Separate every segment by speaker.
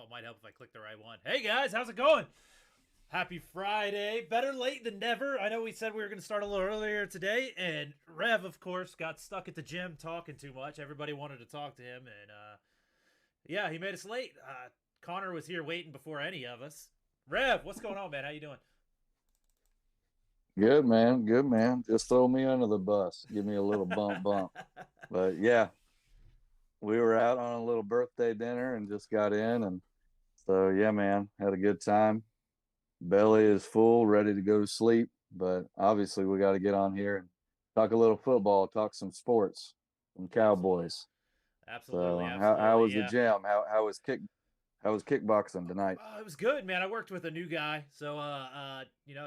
Speaker 1: it might help if I click the right one. Hey guys, how's it going? Happy Friday. Better late than never. I know we said we were going to start a little earlier today, and Rev, of course, got stuck at the gym talking too much. Everybody wanted to talk to him, and yeah, he made us late. Connor was here waiting before any of us. Rev, what's going on, man? How you doing?
Speaker 2: Good man, good man. Just throw me under the bus. Give me a little bump. But yeah, we were out on a little birthday dinner and just got in and so yeah, man, had a good time. Belly is full, ready to go to sleep, but obviously we got to get on here and talk a little football, talk some sports, some
Speaker 1: Absolutely.
Speaker 2: Cowboys.
Speaker 1: Absolutely,
Speaker 2: So how
Speaker 1: absolutely.
Speaker 2: was the
Speaker 1: Yeah.
Speaker 2: gym? How was kickboxing tonight?
Speaker 1: It was good, man. I worked with a new guy, so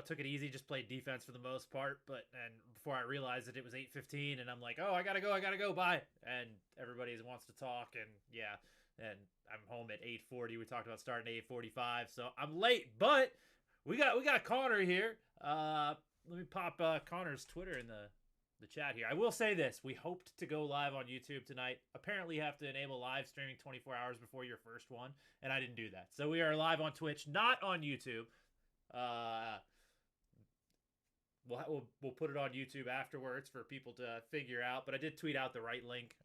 Speaker 1: took it easy. Just played defense for the most part. But and before I realized it was 8:15, and I'm like, oh, I gotta go, bye. And everybody wants to talk, and yeah, and I'm home at 8:40. We talked about starting at 8:45, so I'm late. But we got Connor here. Let me pop Connor's Twitter in the chat here. I will say this: we hoped to go live on YouTube tonight. Apparently, you have to enable live streaming 24 hours before your first one, and I didn't do that. So we are live on Twitch, not on YouTube. Uh, we'll put it on YouTube afterwards for people to figure out. But I did tweet out the right link,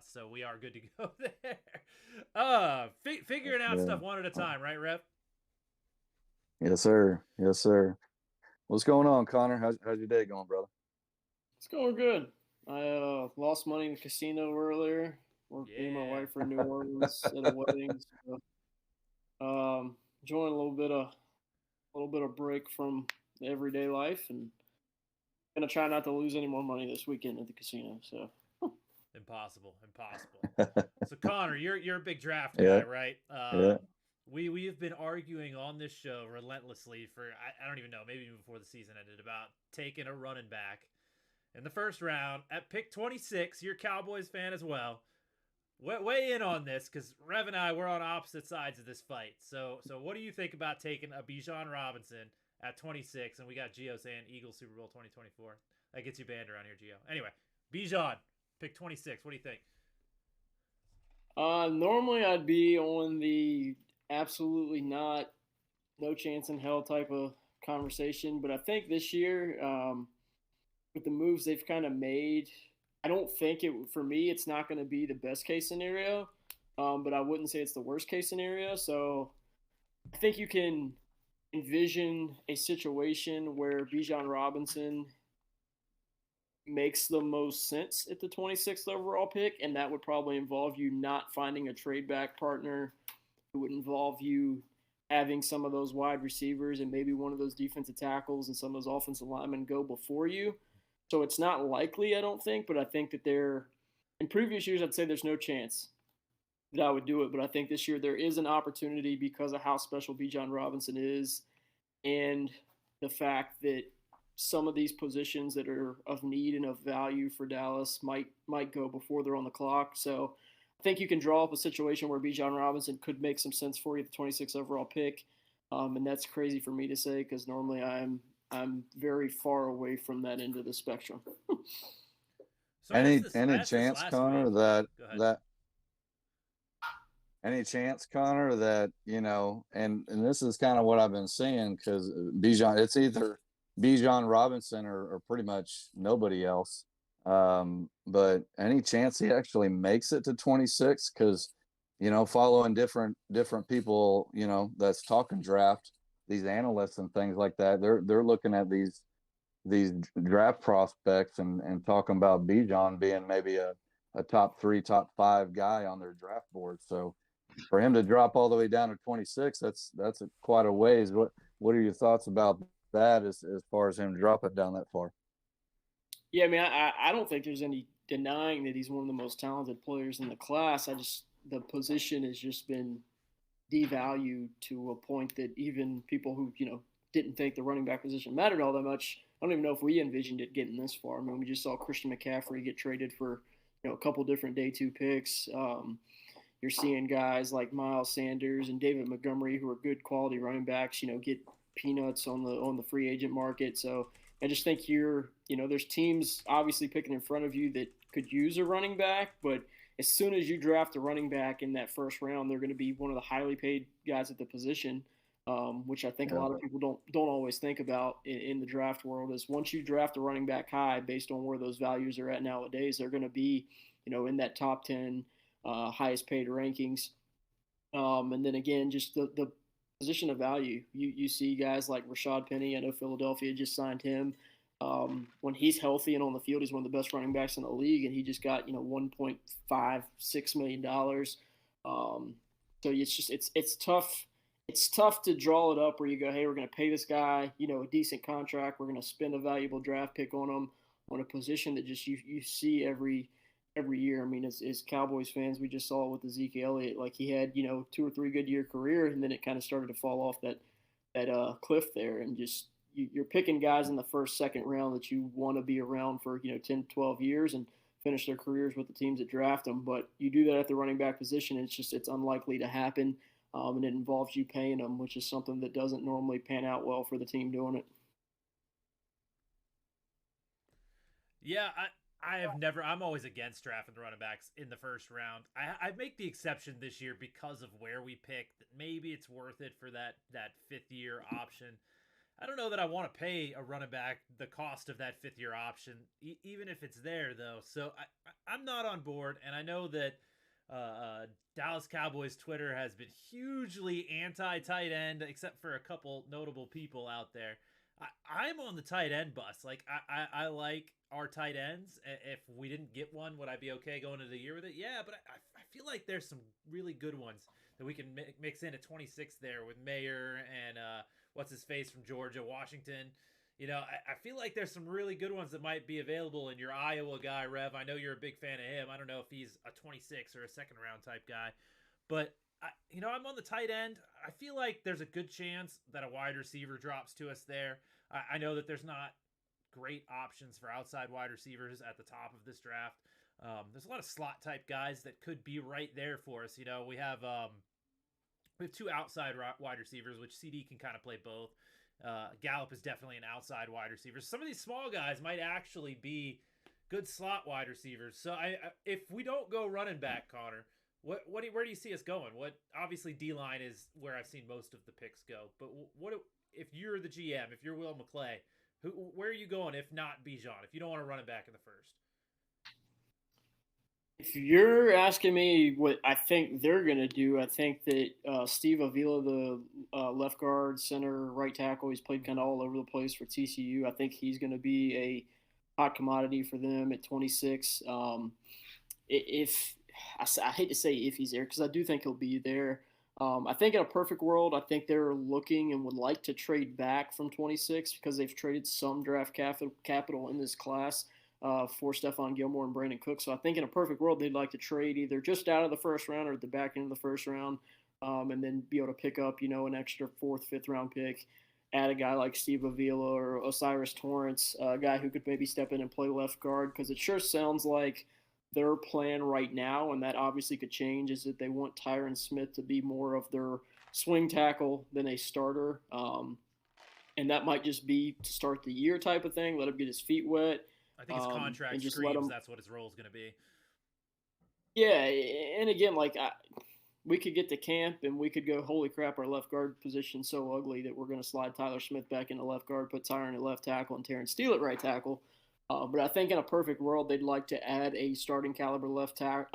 Speaker 1: so we are good to go there. Figuring out
Speaker 2: Yeah.
Speaker 1: stuff one at a time, right, Rep?
Speaker 2: Yes, sir. Yes, sir. What's going on, Connor? How's your day going, brother?
Speaker 3: It's going good. I lost money in the casino earlier. Me and my
Speaker 1: Yeah.
Speaker 3: wife were in New Orleans at a wedding. So, enjoying a little bit of break from the everyday life, and gonna try not to lose any more money this weekend at the casino. So
Speaker 1: Impossible. So Connor, you're a big draft guy,
Speaker 2: Yeah,
Speaker 1: right?
Speaker 2: yeah.
Speaker 1: We have been arguing on this show relentlessly for I don't even know, maybe even before the season ended, about taking a running back in the first round at pick 26. You're a Cowboys fan as well. Weigh in on this because Rev and I we're on opposite sides of this fight. So what do you think about taking a Bijan Robinson at 26? And we got Gio saying Eagles Super Bowl 2024. That gets you banned around here, Gio. Anyway, Bijan pick 26. What do you think?
Speaker 3: normally I'd be on the absolutely not, no chance in hell type of conversation, but I think this year, with the moves they've kind of made, I don't think it for me. It's not going to be the best case scenario, but I wouldn't say it's the worst case scenario. So I think you can envision a situation where Bijan Robinson makes the most sense at the 26th overall pick, and that would probably involve you not finding a trade back partner. It would involve you having some of those wide receivers and maybe one of those defensive tackles and some of those offensive linemen go before you. So it's not likely, I don't think, but I think that in previous years, I'd say there's no chance that I would do it. But I think this year there is an opportunity because of how special Bijan Robinson is and the fact that some of these positions that are of need and of value for Dallas might go before they're on the clock. So I think you can draw up a situation where Bijan Robinson could make some sense for you, the 26th overall pick. And that's crazy for me to say because normally I'm very far away from that end of the spectrum.
Speaker 1: So
Speaker 2: Any
Speaker 1: I
Speaker 2: any
Speaker 1: asked this
Speaker 2: chance,
Speaker 1: last
Speaker 2: Connor,
Speaker 1: week.
Speaker 2: that
Speaker 1: Go ahead.
Speaker 2: that any chance, Connor, that and this is kind of what I've been seeing because Bijan, it's either Bijan Robinson or pretty much nobody else. But any chance he actually makes it to 26? Because following different people, that's talking draft, these analysts and things like that, they're looking at these draft prospects and talking about Bijan being maybe a top three, top five guy on their draft board. So for him to drop all the way down to 26, that's quite a ways. What are your thoughts about that as far as him dropping down that far?
Speaker 3: Yeah, I mean, I don't think there's any denying that he's one of the most talented players in the class. The position has just been devalued to a point that even people who, didn't think the running back position mattered all that much, I don't even know if we envisioned it getting this far. I mean, we just saw Christian McCaffrey get traded for, a couple different day two picks. You're seeing guys like Miles Sanders and David Montgomery, who are good quality running backs, get peanuts on the free agent market. So I just think you're there's teams obviously picking in front of you that could use a running back, but as soon as you draft a running back in that first round, they're going to be one of the highly paid guys at the position, which I think a
Speaker 2: Yeah.
Speaker 3: lot of people don't always think about in the draft world. Is once you draft a running back high, based on where those values are at nowadays, they're going to be, in that top 10 highest paid rankings. And then again, just the position of value. You see guys like Rashad Penny. I know Philadelphia just signed him. When he's healthy and on the field, he's one of the best running backs in the league, and he just got $1.56 million. So it's tough. It's tough to draw it up where you go, hey, we're going to pay this guy a decent contract. We're going to spend a valuable draft pick on him on a position that just you see every year. I mean, as Cowboys fans, we just saw it with the Zeke Elliott. Like he had 2 or 3 good year career, and then it kind of started to fall off that cliff there, and just you're picking guys in the first, second round that you want to be around for 10, 12 years and finish their careers with the teams that draft them. But you do that at the running back position, and it's unlikely to happen, and it involves you paying them, which is something that doesn't normally pan out well for the team doing it.
Speaker 1: Yeah, I'm always against drafting the running backs in the first round. I make the exception this year because of where we picked. Maybe it's worth it for that 5th year option. I don't know that I want to pay a running back the cost of that 5th year option, even if it's there though. So I'm not on board, and I know that Dallas Cowboys Twitter has been hugely anti-tight end, except for a couple notable people out there. I'm on the tight end bus. Like I like our tight ends. If we didn't get one, would I be okay going into the year with it? Yeah, but I feel like there's some really good ones that we can mix in at 26 there with Mayer and what's his face from Georgia, Washington. I feel like there's some really good ones that might be available. And your Iowa guy, Rev, I know you're a big fan of him. I don't know if he's a 26 or a second round type guy, but I'm on the tight end. I feel like there's a good chance that a wide receiver drops to us there. I know that there's not great options for outside wide receivers at the top of this draft. There's a lot of slot type guys that could be right there for us. We have 2 outside wide receivers, which CD can kind of play both. Gallup is definitely an outside wide receiver. Some of these small guys might actually be good slot wide receivers. So if we don't go running back, Connor, where do you see us going? Obviously D-line is where I've seen most of the picks go, but what if you're the GM, if you're Will McClay, where are you going if not Bijan, if you don't want to run it back in the first?
Speaker 3: If you're asking me what I think they're going to do, I think that Steve Avila, the left guard, center, right tackle, he's played kind of all over the place for TCU. I think he's going to be a hot commodity for them at 26. If I hate to say if he's there, because I do think he'll be there. I think in a perfect world, I think they're looking and would like to trade back from 26 because they've traded some draft capital in this class for Stephon Gilmore and Brandon Cook. So I think in a perfect world, they'd like to trade either just out of the first round or at the back end of the first round, and then be able to pick up, an extra 4th, 5th round pick, add a guy like Steve Avila or Osiris Torrance, a guy who could maybe step in and play left guard, because it sure sounds like their plan right now, and that obviously could change, is that they want Tyron Smith to be more of their swing tackle than a starter. And that might just be to start the year type of thing, let him get his feet wet.
Speaker 1: I think his contract screams that's what his role is going to be.
Speaker 3: Yeah, and again, we could get to camp and we could go, holy crap, our left guard position's so ugly that we're going to slide Tyler Smith back into left guard, put Tyron at left tackle, and Terrence Steele at right tackle. But I think in a perfect world, they'd like to add a starting caliber left guard,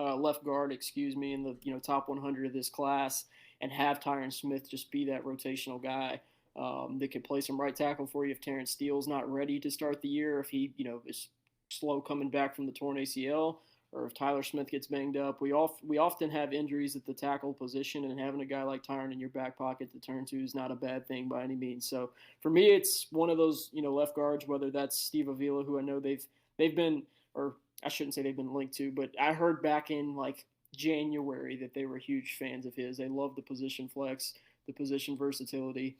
Speaker 3: in the top 100 of this class, and have Tyron Smith just be that rotational guy that could play some right tackle for you if Terrence Steele's not ready to start the year, if he is slow coming back from the torn ACL, or if Tyler Smith gets banged up. We often have injuries at the tackle position, and having a guy like Tyron in your back pocket to turn to is not a bad thing by any means. So for me, it's one of those left guards, whether that's Steve Avila, who I know they've been, or I shouldn't say they've been linked to, but I heard back in January that they were huge fans of his. They love the position flex, the position versatility.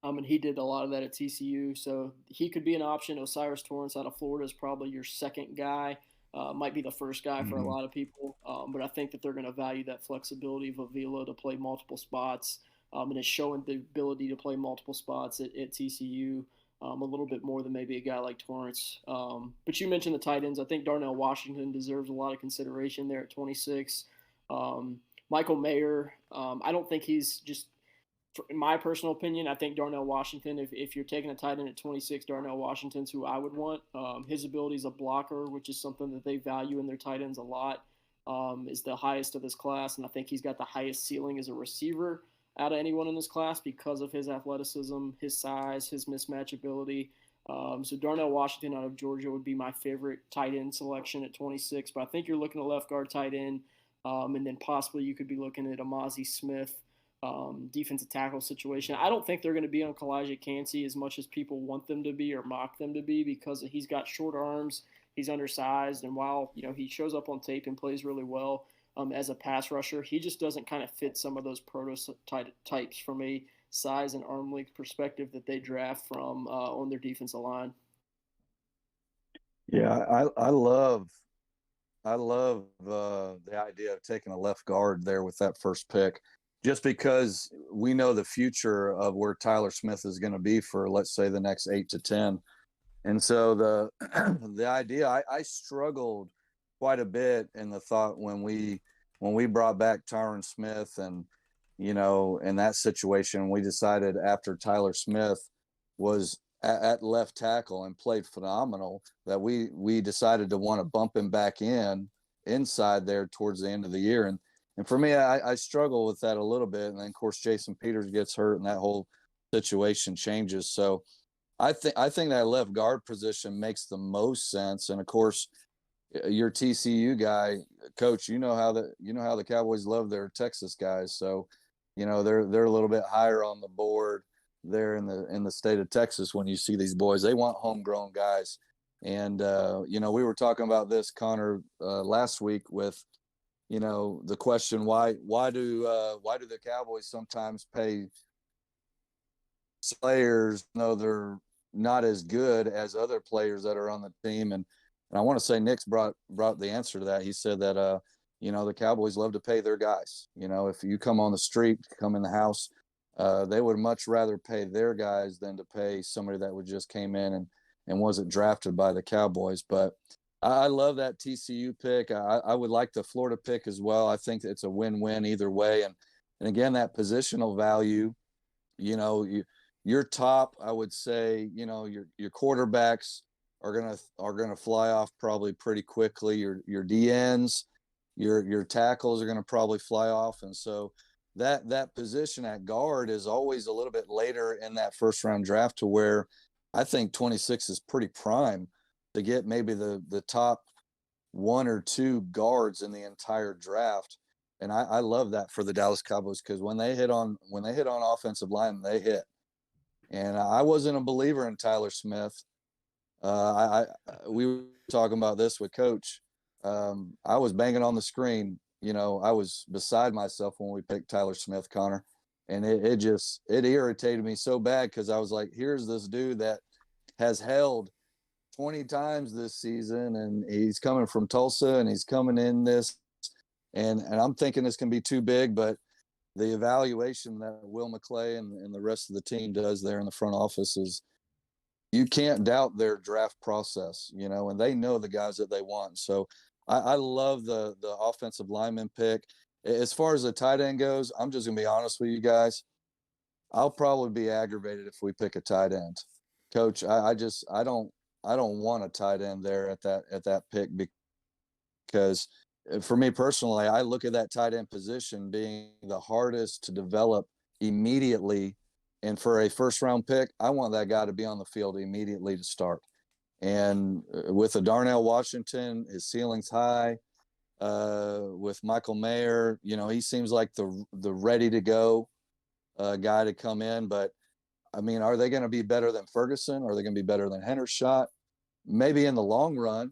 Speaker 3: And he did a lot of that at TCU, so he could be an option. Osiris Torrance out of Florida is probably your second guy. Might be the first guy for a lot of people, but I think that they're going to value that flexibility of Avila to play multiple spots, and it's showing the ability to play multiple spots at TCU. a little bit more than maybe a guy like Torrance. But you mentioned the tight ends. I think Darnell Washington deserves a lot of consideration there at 26. Michael Mayer, I don't think he's just, in my personal opinion, I think Darnell Washington, if you're taking a tight end at 26, Darnell Washington's who I would want. His ability as a blocker, which is something that they value in their tight ends a lot, is the highest of this class. And I think he's got the highest ceiling as a receiver out of anyone in this class because of his athleticism, his size, his mismatch ability. So Darnell Washington out of Georgia would be my favorite tight end selection at 26. But I think you're looking at left guard tight end, and then possibly you could be looking at Amazi Smith, defensive tackle situation. I don't think they're going to be on Kalijah Cansey as much as people want them to be or mock them to be because he's got short arms, he's undersized, and while he shows up on tape and plays really well, as a pass rusher, he just doesn't kind of fit some of those prototypes from a size and arm length perspective that they draft from on their defensive line.
Speaker 2: Yeah, I love the idea of taking a left guard there with that first pick, just because we know the future of where Tyler Smith is going to be for, let's say, the next 8 to 10. And so the idea, I struggled quite a bit in the thought when we brought back Tyron Smith and, in that situation, we decided after Tyler Smith was at left tackle and played phenomenal that we decided to want to bump him back inside there towards the end of the year. And for me, I struggle with that a little bit. And then, of course, Jason Peters gets hurt and that whole situation changes. So I think that left guard position makes the most sense. And, of course, your TCU guy, Coach, you know how the Cowboys love their Texas guys. So, they're a little bit higher on the board there in the state of Texas when you see these boys. They want homegrown guys. And, we were talking about this, Connor, last week with, the question, why do the Cowboys sometimes pay players, they're not as good as other players that are on the team? And I want to say Nick's brought the answer to that. He said that, the Cowboys love to pay their guys. If you come on the street, come in the house, they would much rather pay their guys than to pay somebody that would just came in and wasn't drafted by the Cowboys. But I love that TCU pick. I would like the Florida pick as well. I think it's a win-win either way. And again, that positional value, your top, I would say, your quarterbacks are gonna fly off probably pretty quickly. Your DNs, your tackles are gonna probably fly off, and so that position at guard is always a little bit later in that first round draft, to where I think 26 is pretty prime to get maybe the top 1 or 2 guards in the entire draft. And I love that for the Dallas Cowboys, because when they hit on offensive line, they hit. And I wasn't a believer in Tyler Smith. We were talking about this with Coach. I was banging on the screen. I was beside myself when we picked Tyler Smith, Connor, and it irritated me so bad, because I was like, here's this dude that has held 20 times this season, and he's coming from Tulsa, and he's coming in this, and I'm thinking this can be too big, but the evaluation that Will McClay and the rest of the team does there in the front office is, you can't doubt their draft process, and they know the guys that they want. So I love the offensive lineman pick. As far as the tight end goes, I'm just going to be honest with you guys. I'll probably be aggravated if we pick a tight end. Coach, I don't want a tight end there at that pick, because for me personally, I look at that tight end position being the hardest to develop immediately. And for a first round pick, I want that guy to be on the field immediately to start. And with a Darnell Washington, his ceiling's high. With Michael Mayer, he seems like the ready to go guy to come in. But I mean, are they going to be better than Ferguson? Are they going to be better than Hendershot? Maybe in the long run.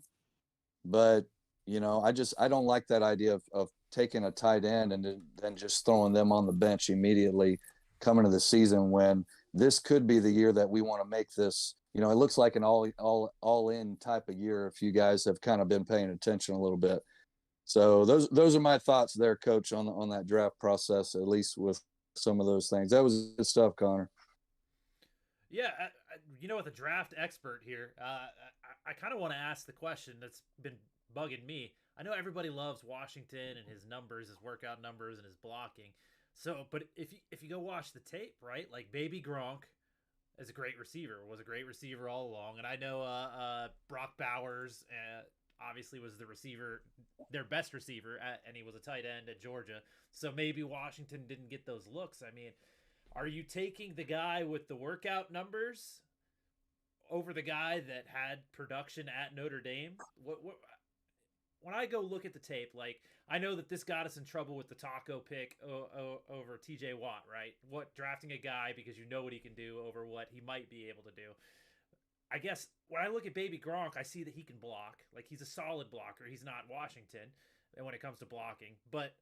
Speaker 2: But I don't like that idea of taking a tight end and then just throwing them on the bench immediately coming to the season, when this could be the year that we want to make this. It looks like an all in type of year, if you guys have kind of been paying attention a little bit. So those are my thoughts there, Coach, on that draft process, at least with some of those things. That was good stuff, Connor.
Speaker 1: Yeah, with a draft expert here, I kind of want to ask the question that's been bugging me. I know everybody loves Washington and his numbers, his workout numbers, and his blocking. So, but if you go watch the tape, right? Like Baby Gronk is a great receiver, was a great receiver all along, and I know Brock Bowers obviously was the receiver, their best receiver, and he was a tight end at Georgia. So maybe Washington didn't get those looks. I mean, are you taking the guy with the workout numbers over the guy that had production at Notre Dame? What when I go look at the tape, like I know that this got us in trouble with the taco pick over TJ Watt, right? What drafting a guy because you know what he can do over what he might be able to do. I guess when I look at Baby Gronk, I see that he can block. Like he's a solid blocker. He's not Washington, and when it comes to blocking, but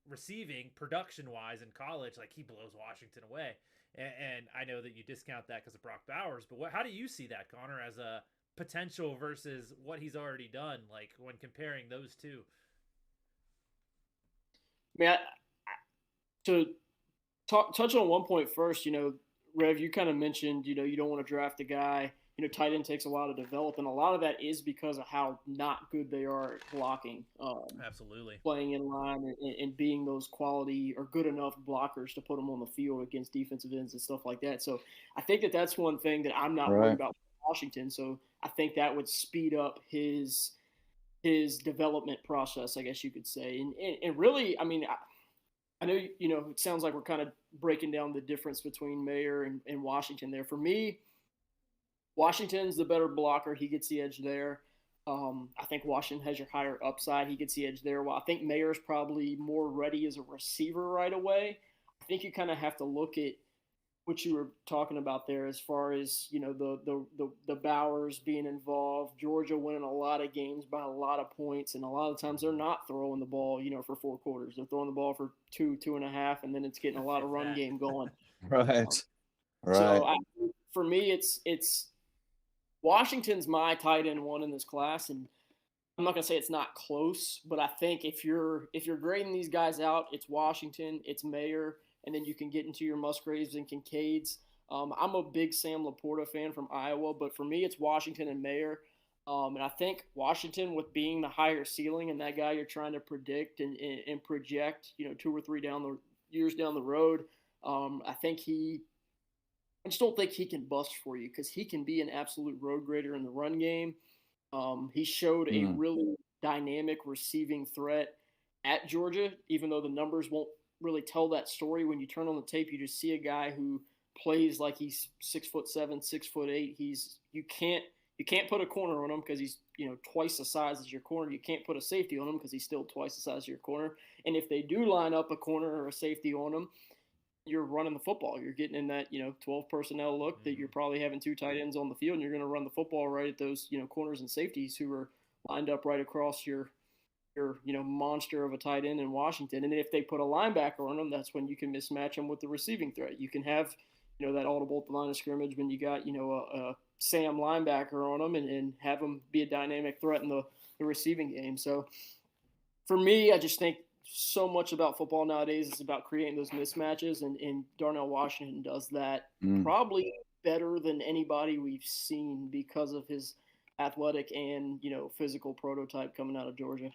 Speaker 1: receiving production wise in college, like he blows Washington away. And I know that you discount that because of Brock Bowers, but how do you see that, Connor, as a potential versus what he's already done? Like when comparing those two.
Speaker 3: I mean, to touch on one point first, Rev, you kind of mentioned, you don't want to draft a guy. Tight end takes a while to develop, and a lot of that is because of how not good they are at blocking.
Speaker 1: Absolutely.
Speaker 3: Playing in line and being those quality or good enough blockers to put them on the field against defensive ends and stuff like that. So I think that's one thing that I'm not worried about Washington. So I think that would speed up his development process, I guess you could say. And really, I mean, I know, it sounds like we're kind of breaking down the difference between Mayer and Washington there. For me, Washington's the better blocker. He gets the edge there. I think Washington has your higher upside. He gets the edge there. While I think Mayer's probably more ready as a receiver right away. I think you kind of have to look at what you were talking about there as far as, the Bowers being involved, Georgia winning a lot of games by a lot of points, and a lot of times they're not throwing the ball, for 4 quarters. They're throwing the ball for 2.5, and then it's getting a lot of run game going.
Speaker 2: Right.
Speaker 3: So for me, it's Washington's my tight end one in this class, and I'm not gonna say it's not close, but I think if you're grading these guys out, it's Washington, it's Mayer, and then you can get into your Musgraves and Kincaids. I'm a big Sam Laporta fan from Iowa, but for me, it's Washington and Mayer. And I think Washington, with being the higher ceiling and that guy you're trying to predict and project, 2 or 3 years down the road, I just don't think he can bust for you because he can be an absolute road grader in the run game. He showed a really dynamic receiving threat at Georgia, even though the numbers won't really tell that story. When you turn on the tape, you just see a guy who plays like he's 6'7", 6'8". You can't put a corner on him because he's twice the size as your corner. You can't put a safety on him because he's still twice the size as your corner. And if they do line up a corner or a safety on him, you're running the football. You're getting in that 12 personnel look that you're probably having 2 tight ends on the field, and you're going to run the football right at those corners and safeties who are lined up right across your monster of a tight end in Washington. And if they put a linebacker on them, that's when you can mismatch them with the receiving threat. You can have that audible at the line of scrimmage when you got a Sam linebacker on them and have them be a dynamic threat in the receiving game. So for me, I just think so much about football nowadays is about creating those mismatches, and Darnell Washington does that probably better than anybody we've seen because of his athletic and physical prototype coming out of Georgia.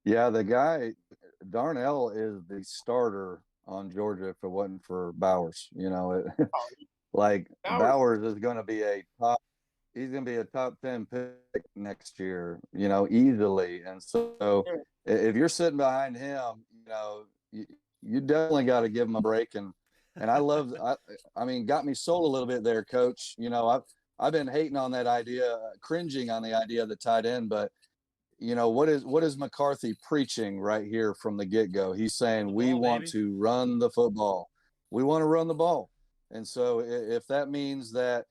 Speaker 2: Yeah, the guy Darnell is the starter on Georgia if it wasn't for Bowers. Bowers is going to be he's going to be a top 10 pick next year, easily. And so if you're sitting behind him, you definitely got to give him a break. And I mean, got me sold a little bit there, Coach. I've been hating on that idea, cringing on the idea of the tight end, but what is McCarthy preaching right here from the get-go? He's saying we want to run the football. We want to run the ball. And so if that means that,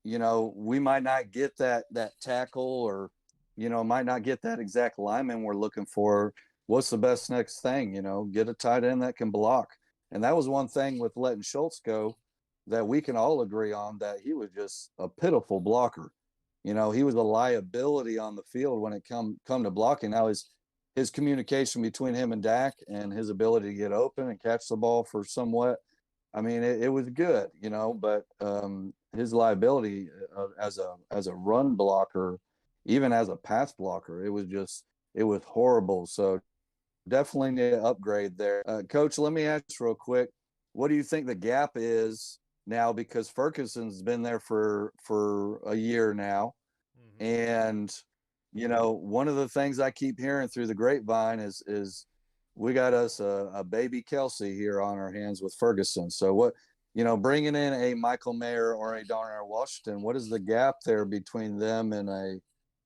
Speaker 2: we might not get that tackle or, might not get that exact lineman we're looking for, what's the best next thing? Get a tight end that can block. And that was one thing with letting Schultz go that we can all agree on, that he was just a pitiful blocker. He was a liability on the field when it come to blocking. Now his communication between him and Dak and his ability to get open and catch the ball for somewhat I mean, it was good, but his liability as a run blocker, even as a pass blocker, it was horrible. So definitely need to upgrade there. Coach, let me ask real quick, what do you think the gap is now? Because Ferguson's been there for a year now, and one of the things I keep hearing through the grapevine is we got us a baby Kelsey here on our hands with Ferguson. So what, bringing in a Michael Mayer or a Darnell Washington, what is the gap there between them and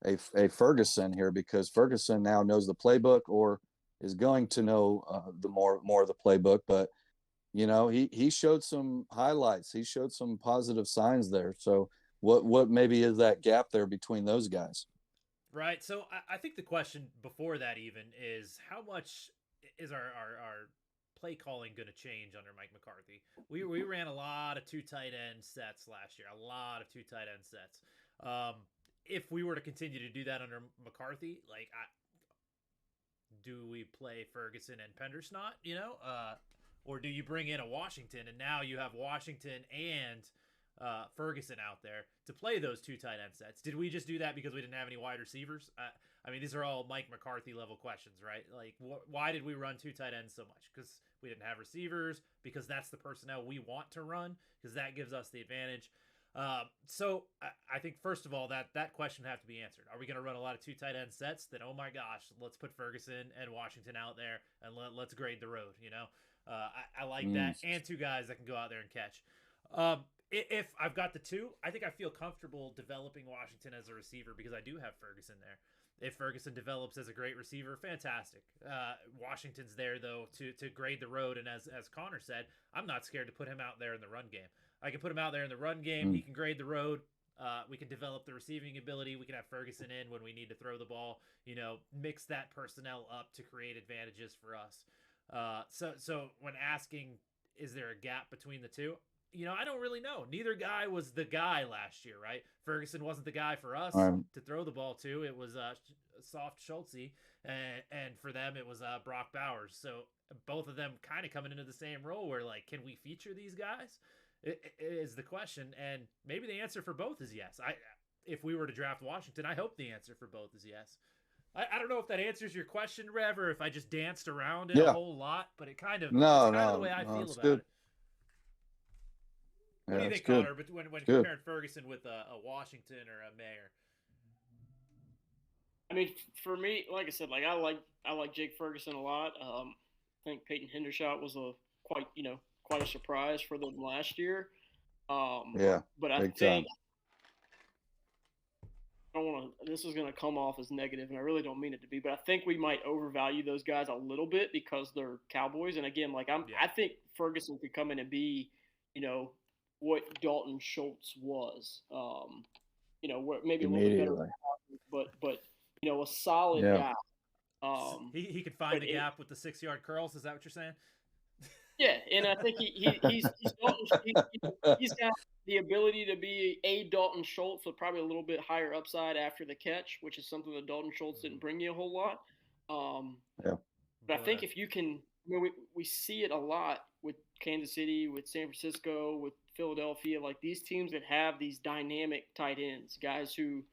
Speaker 2: a Ferguson here? Because Ferguson now knows the playbook, or is going to know the more of the playbook. But he showed some highlights. He showed some positive signs there. So what maybe is that gap there between those guys?
Speaker 1: Right. So I think the question before that even is how much is our play calling going to change under Mike McCarthy? We ran a lot of two tight end sets last year, a lot of two tight end sets. If we were to continue to do that under McCarthy, do we play Ferguson and Pendersnot, or do you bring in a Washington and now you have Washington and Ferguson out there to play those two tight end sets? Did we just do that because we didn't have any wide receivers? I mean, these are all Mike McCarthy level questions, right? Like, why did we run two tight ends so much? Because we didn't have receivers, because that's the personnel we want to run, because that gives us the advantage. So I think, first of all, that question would have to be answered. Are we going to run a lot of two tight end sets? Then, oh my gosh, let's put Ferguson and Washington out there and let's grade the road, I like that. And two guys that can go out there and catch. If I've got the two, I think I feel comfortable developing Washington as a receiver because I do have Ferguson there. If Ferguson develops as a great receiver, fantastic. Washington's there, though, to grade the road. And as Connor said, I'm not scared to put him out there in the run game. I can put him out there in the run game. He can grade the road. We can develop the receiving ability. We can have Ferguson in when we need to throw the ball. Mix that personnel up to create advantages for us. So when asking, is there a gap between the two? I don't really know. Neither guy was the guy last year, right? Ferguson wasn't the guy for us to throw the ball to. It was Soft Schultz, and for them it was Brock Bowers. So both of them kind of coming into the same role where, can we feature these guys? It is the question, and maybe the answer for both is yes. If we were to draft Washington, I hope the answer for both is yes. I don't know if that answers your question, Rev, or if I just danced around it a whole lot, but it kind of it's kind of the way I feel about it. What do you think, Connor, when comparing Ferguson with a Washington or a Mayer?
Speaker 3: I mean, for me, like I said, I like Jake Ferguson a lot. I think Peyton Hendershot was quite a surprise for them last year. But I think I don't want to. This is going to come off as negative, and I really don't mean it to be. But I think we might overvalue those guys a little bit because they're Cowboys. And again, I think Ferguson could come in and be, what Dalton Schultz was. Maybe a little bit better, but a solid guy.
Speaker 1: He could find the gap with the 6-yard curls. Is that what you're saying?
Speaker 3: Yeah, and I think he's got the ability to be a Dalton Schultz with probably a little bit higher upside after the catch, which is something that Dalton Schultz didn't bring you a whole lot. But I think if you can, we see it a lot with Kansas City, with San Francisco, with Philadelphia, these teams that have these dynamic tight ends, guys who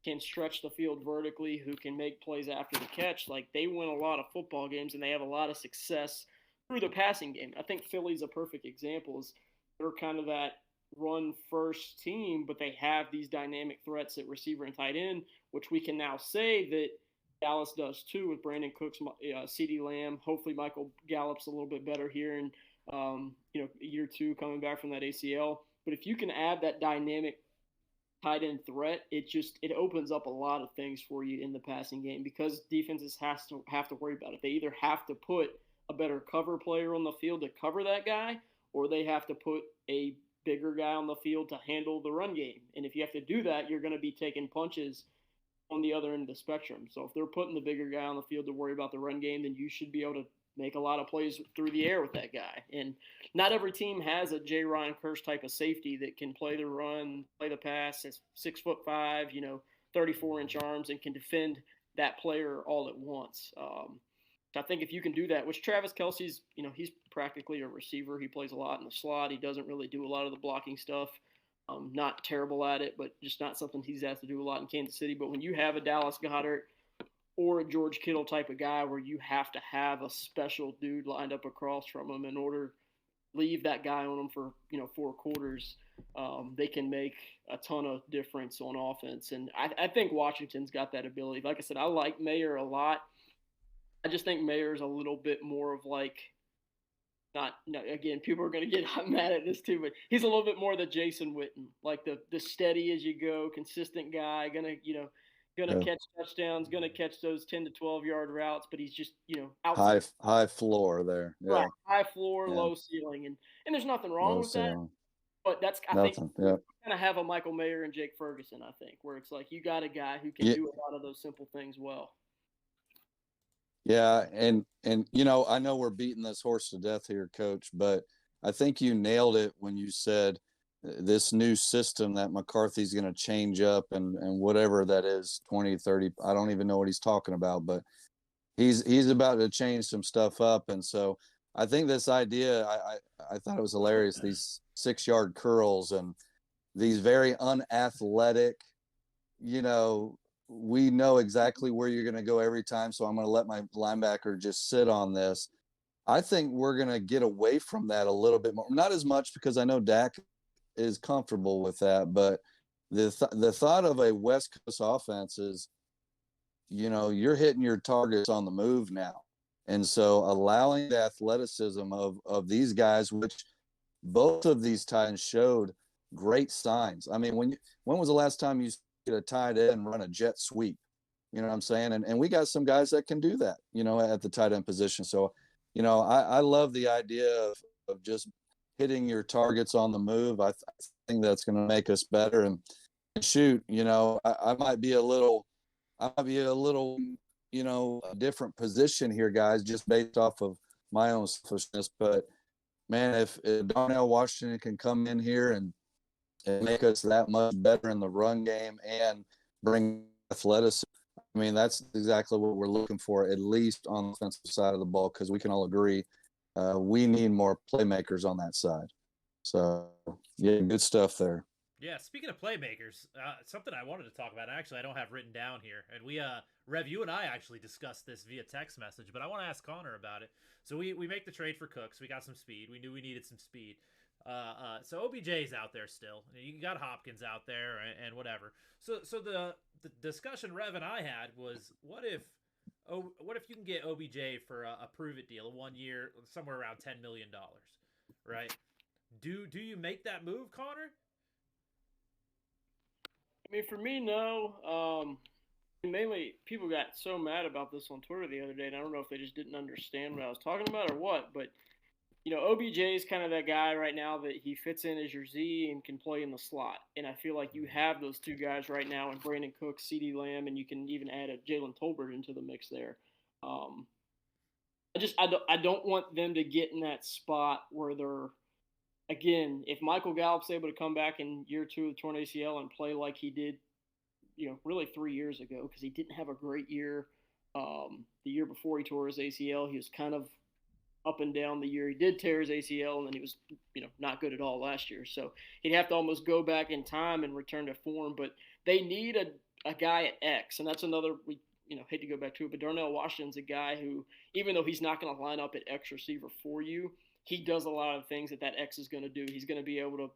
Speaker 3: can stretch the field vertically, who can make plays after the catch. They win a lot of football games and they have a lot of success through the passing game. I think Philly's a perfect example. They're kind of that run-first team, but they have these dynamic threats at receiver and tight end, which we can now say that Dallas does too with Brandon Cooks, CeeDee Lamb. Hopefully Michael Gallup's a little bit better here in year two coming back from that ACL. But if you can add that dynamic tight end threat, it opens up a lot of things for you in the passing game because defenses have to worry about it. They either have to put a better cover player on the field to cover that guy, or they have to put a bigger guy on the field to handle the run game. And if you have to do that, you're going to be taking punches on the other end of the spectrum. So if they're putting the bigger guy on the field to worry about the run game, then you should be able to make a lot of plays through the air with that guy. And not every team has a J. Ryan Kearse type of safety that can play the run, play the pass, is 6'5", 34-inch arms, and can defend that player all at once. So I think if you can do that, which Travis Kelce's, he's practically a receiver. He plays a lot in the slot. He doesn't really do a lot of the blocking stuff. Not terrible at it, but just not something he's asked to do a lot in Kansas City. But when you have a Dallas Goedert or a George Kittle type of guy where you have to have a special dude lined up across from him in order to leave that guy on him for 4 quarters, they can make a ton of difference on offense. And I think Washington's got that ability. Like I said, I like Mayer a lot. I just think Mayer's a little bit more of like, not, again, people are going to get mad at this too, but he's a little bit more the Jason Witten, like the steady as you go, consistent guy, gonna catch touchdowns, gonna catch those 10 to 12-yard routes, but he's just, outside.
Speaker 2: High floor there. Yeah.
Speaker 3: Right. High floor, low ceiling. And there's nothing wrong with that. But I think kind of have a Michael Mayer and Jake Ferguson, I think, where it's like you got a guy who can do a lot of those simple things well.
Speaker 2: Yeah, and I know we're beating this horse to death here, Coach, but I think you nailed it when you said this new system that McCarthy's going to change up and whatever that is, 20, 30, I don't even know what he's talking about, but he's about to change some stuff up. And so I think this idea, I thought it was hilarious, these 6-yard curls and these very unathletic, we know exactly where you're going to go every time, so I'm going to let my linebacker just sit on this. I think we're going to get away from that a little bit more. Not as much because I know Dak is comfortable with that, but the thought of a West Coast offense is, you're hitting your targets on the move now. And so allowing the athleticism of these guys, which both of these tight ends showed great signs. I mean, when was the last time you get a tight end run a jet sweep? You know what I'm saying? And we got some guys that can do that, at the tight end position. So, I love the idea of just hitting your targets on the move. I think that's going to make us better. And shoot, I might be a little, a different position here, guys, just based off of my own selfishness. But man, if Darnell Washington can come in here and make us that much better in the run game and bring athleticism, I mean, that's exactly what we're looking for, at least on the offensive side of the ball, because we can all agree we need more playmakers on that side. So, yeah, good stuff there.
Speaker 1: Yeah, speaking of playmakers, something I wanted to talk about, actually I don't have written down here, and we, Rev, you and I actually discussed this via text message, but I want to ask Connor about it. So we make the trade for Cooks. We got some speed. We knew we needed some speed. So OBJ's out there still. You got Hopkins out there and whatever. So the discussion Rev and I had was, what if you can get OBJ for a prove it deal, a 1 year, somewhere around $10 million, right? Do you make that move, Connor?
Speaker 3: I mean, for me, no. Mainly, people got so mad about this on Twitter the other day, and I don't know if they just didn't understand what I was talking about or what, but OBJ is kind of that guy right now that he fits in as your Z and can play in the slot. And I feel like you have those two guys right now in Brandon Cooks, CeeDee Lamb, and you can even add a Jalen Tolbert into the mix there. I don't want them to get in that spot where they're, again, if Michael Gallup's able to come back in year 2 of the torn ACL and play like he did, really 3 years ago, because he didn't have a great year. The year before he tore his ACL, he was kind of up and down the year. He did tear his ACL, and then he was, not good at all last year. So he'd have to almost go back in time and return to form. But they need a guy at X, and that's another, we hate to go back to it, but Darnell Washington's a guy who, even though he's not going to line up at X receiver for you, he does a lot of things that X is going to do. He's going to be able to,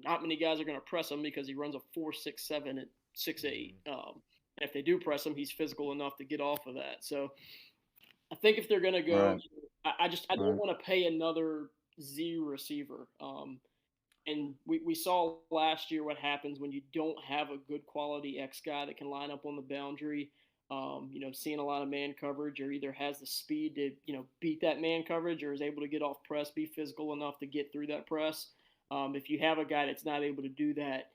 Speaker 3: not many guys are going to press him because he runs a 4.67 at 6'8". And if they do press him, he's physical enough to get off of that. So I think if they're going to go, I don't want to pay another Z receiver. And we saw last year what happens when you don't have a good quality X guy that can line up on the boundary. Seeing a lot of man coverage, or either has the speed to, beat that man coverage, or is able to get off press, be physical enough to get through that press. If you have a guy that's not able to do that,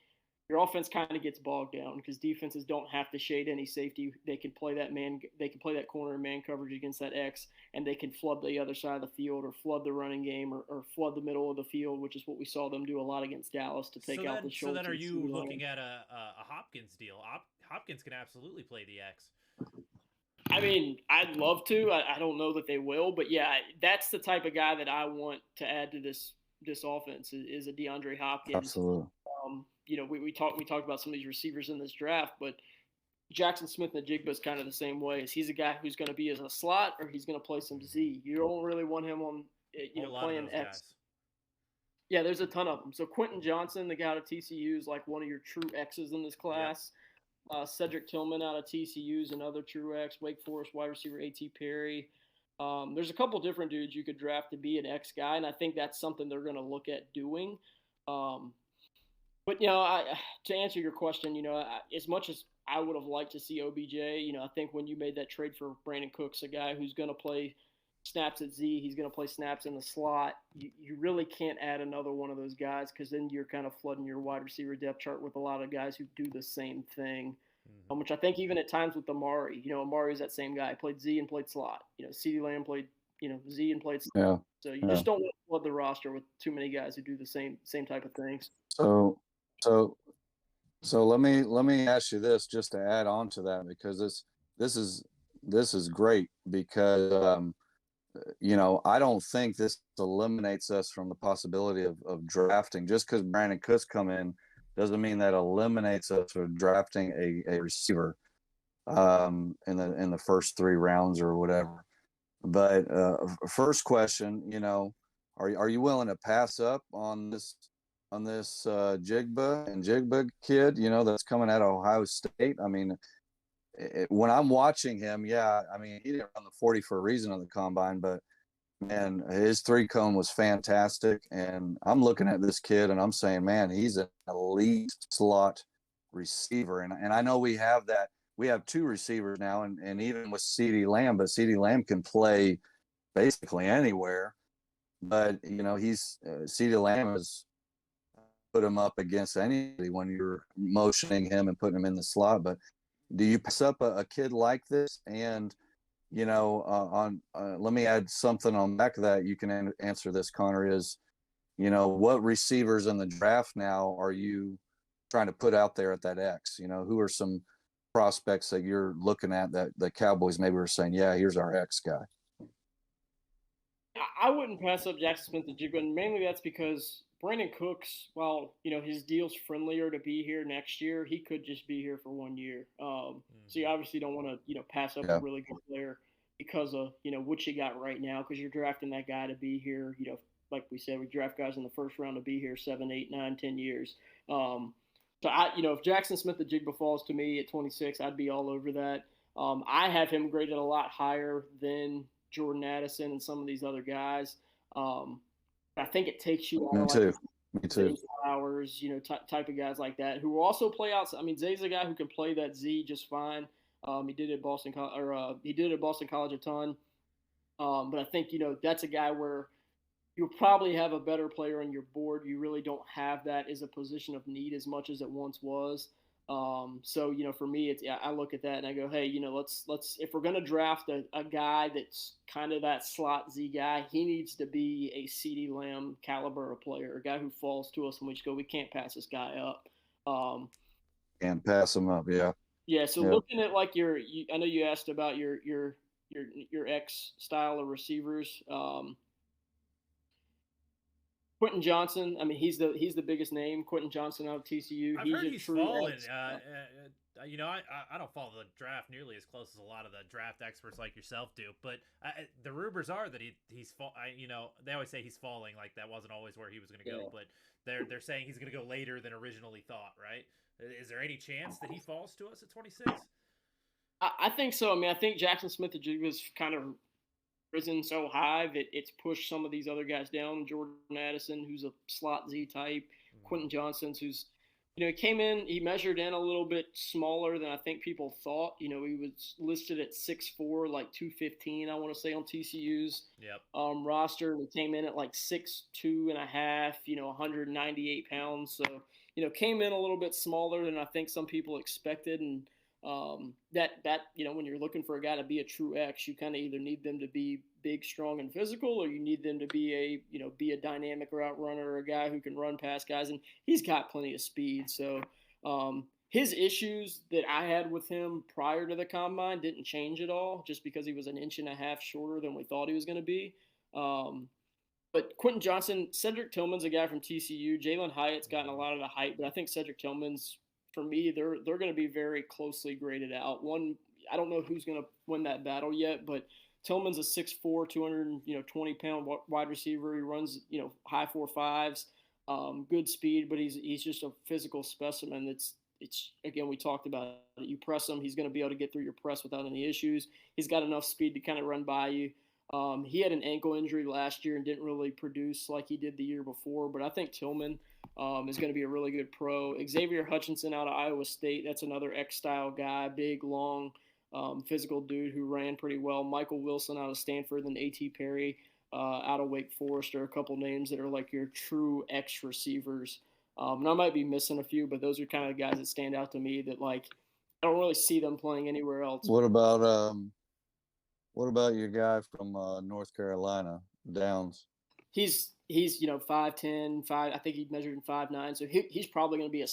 Speaker 3: your offense kind of gets bogged down because defenses don't have to shade any safety. They can play that corner man coverage against that X, and they can flood the other side of the field, or flood the running game, or flood the middle of the field, which is what we saw them do a lot against Dallas to take out the Schultz.
Speaker 1: So then are you looking at a Hopkins deal? Hopkins can absolutely play the X.
Speaker 3: I mean, I'd love to. I don't know that they will, but yeah, that's the type of guy that I want to add to this offense is a DeAndre Hopkins.
Speaker 2: Absolutely.
Speaker 3: We talked about some of these receivers in this draft, but Jackson Smith and Jigba is kind of the same way. Is he's a guy who's going to be as a slot or he's going to play some Z. You don't really want him on playing X. Guys. Yeah, there's a ton of them. So Quentin Johnson, the guy out of TCU, is like one of your true X's in this class. Yep. Cedric Tillman out of TCU is another true X. Wake Forest wide receiver A.T. Perry. There's a couple different dudes you could draft to be an X guy, and I think that's something they're going to look at doing. But to answer your question, as much as I would have liked to see OBJ, I think when you made that trade for Brandon Cooks, a guy who's going to play snaps at Z, he's going to play snaps in the slot. You really can't add another one of those guys because then you're kind of flooding your wide receiver depth chart with a lot of guys who do the same thing, which I think even at times with Amari, Amari's that same guy. Played Z and played slot. CeeDee Lamb played, Z and played slot. Yeah. So you just don't want to flood the roster with too many guys who do the same type of things.
Speaker 2: So let me ask you this just to add on to that, because this is great because I don't think this eliminates us from the possibility of drafting. Just because Brandon Cooks come in doesn't mean that eliminates us from drafting a receiver in the first 3 rounds or whatever. But first question, are you willing to pass up on this Jigba kid, that's coming out of Ohio State? I mean, when I'm watching him, he didn't run the 40 for a reason on the combine, but man, his 3-cone was fantastic. And I'm looking at this kid and I'm saying, man, he's an elite slot receiver. And I know we have 2 receivers now, and even with CeeDee Lamb, but CeeDee Lamb can play basically anywhere. But he's CeeDee Lamb is put him up against anybody when you're motioning him and putting him in the slot. But do you pass up a kid like this? And let me add something on back of that. You can answer this, Connor. Is what receivers in the draft now are you trying to put out there at that X? Who are some prospects that you're looking at that the Cowboys maybe were saying, yeah, here's our X guy?
Speaker 3: I wouldn't pass up Jackson Smith and Jigba, and mainly that's because Brandon Cooks, while his deal's friendlier to be here next year, he could just be here for 1 year. So you obviously don't want to pass up a really good player because of what you got right now, because you're drafting that guy to be here. Like we said, we draft guys in the first round to be here 7, 8, 9, 10 years. So if Jackson Smith and Jigba falls to me at 26, I'd be all over that. I have him graded a lot higher than Jordan Addison and some of these other guys. I think it takes you
Speaker 2: Me too.
Speaker 3: Hours, type of guys like that who will also play outside. I mean, Zay's a guy who can play that Z just fine. He did it at Boston College a ton. But I think that's a guy where you'll probably have a better player on your board. You really don't have that as a position of need as much as it once was. So for me, I look at that and I go, hey, let's if we're gonna draft a guy that's kind of that slot Z guy, he needs to be a CeeDee Lamb caliber of player, a guy who falls to us and we just go, we can't pass this guy up.
Speaker 2: Can't pass him up, yeah.
Speaker 3: Yeah. So looking at like I know you asked about your X style of receivers. Quentin Johnson, I mean, he's the biggest name. Quentin Johnson out of TCU.
Speaker 1: I've heard he's fallen. I don't follow the draft nearly as close as a lot of the draft experts like yourself do, but the rumors are that he's they always say he's falling, like that wasn't always where he was going to go, but they're saying he's going to go later than originally thought, right? Is there any chance that he falls to us at 26?
Speaker 3: I think so. I mean, I think Jackson Smith was kind of risen so high that it's pushed some of these other guys down. Jordan Addison, who's a slot Z type, Quentin Johnson, who's he came in, he measured in a little bit smaller than I think people thought. He was listed at 6'4", like 215, I want to say, on TCU's roster. He came in at like 6'2" and a half, 198 pounds. So, came in a little bit smaller than I think some people expected. And that when you're looking for a guy to be a true X, you kind of either need them to be big, strong, and physical, or you need them to be a dynamic route runner or a guy who can run past guys, and he's got plenty of speed. So his issues that I had with him prior to the combine didn't change at all, just because he was an inch and a half shorter than we thought he was going to be. But Quentin Johnson, Cedric Tillman's a guy from TCU. Jalen Hyatt's gotten a lot of the hype, but I think Cedric Tillman's, for me, they're going to be very closely graded out. One, I don't know who's going to win that battle yet, but Tillman's a 6'4", 220-pound wide receiver. He runs, high 4.5s, good speed, but he's just a physical specimen. It's again, we talked about it. You press him, he's going to be able to get through your press without any issues. He's got enough speed to kind of run by you. He had an ankle injury last year and didn't really produce like he did the year before, but I think Tillman is going to be a really good pro. Xavier Hutchinson out of Iowa State, that's another X-style guy, big, long, physical dude who ran pretty well. Michael Wilson out of Stanford, then A.T. Perry out of Wake Forest are a couple names that are like your true X receivers. And I might be missing a few, but those are kind of the guys that stand out to me that, like, I don't really see them playing anywhere else.
Speaker 2: What about your guy from North Carolina, Downs?
Speaker 3: He's 5'10", I think he measured in 5'9", so he's probably going to be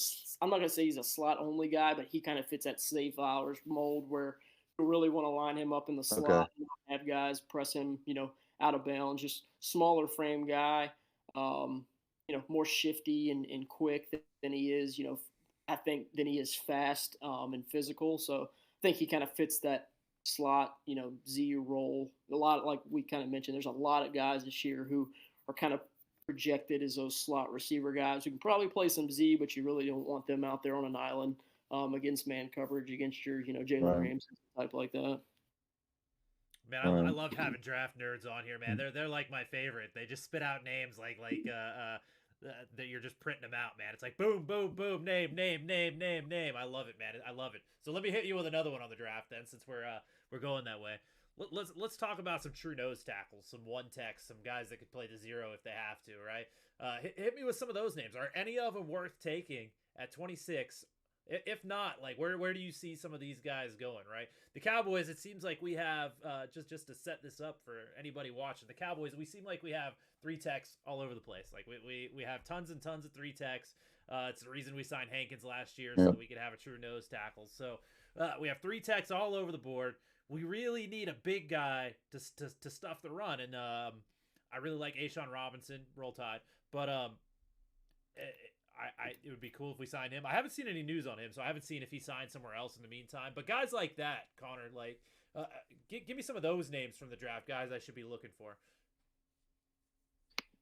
Speaker 3: I'm not going to say he's a slot only guy, but he kind of fits that Zay Flowers mold where you really want to line him up in the slot and have guys press him, out of bounds. Just smaller frame guy, more shifty and quick than he is, I think than he is fast and physical. So I think he kind of fits that slot, Z role. A lot, like we kind of mentioned, there's a lot of guys this year who are kind of projected as those slot receiver guys who can probably play some Z, but you really don't want them out there on an island against man coverage against your, Jalen Ramsey type like that.
Speaker 1: Man, I love having draft nerds on here, man. They're like my favorite. They just spit out names like that you're just printing them out, man. It's like boom, boom, boom, name. I love it, man. I love it. So let me hit you with another one on the draft then, since we're going that way. Let's talk about some true nose tackles, some one techs, some guys that could play the zero if they have to, right? Hit me with some of those names. Are any of them worth taking at 26? If not, like where do you see some of these guys going, right? The Cowboys, it seems like we have just to set this up for anybody watching, the Cowboys, we seem like we have three techs all over the place. Like we have tons and tons of three techs. It's the reason we signed Hankins last year so that we could have a true nose tackle. So we have three techs all over the board. We really need a big guy to stuff the run, and I really like A'Shawn Robinson, Roll Tide, but it would be cool if we signed him. I haven't seen any news on him, so I haven't seen if he signed somewhere else in the meantime. But guys like that, Connor, like, give me some of those names from the draft, guys I should be looking for.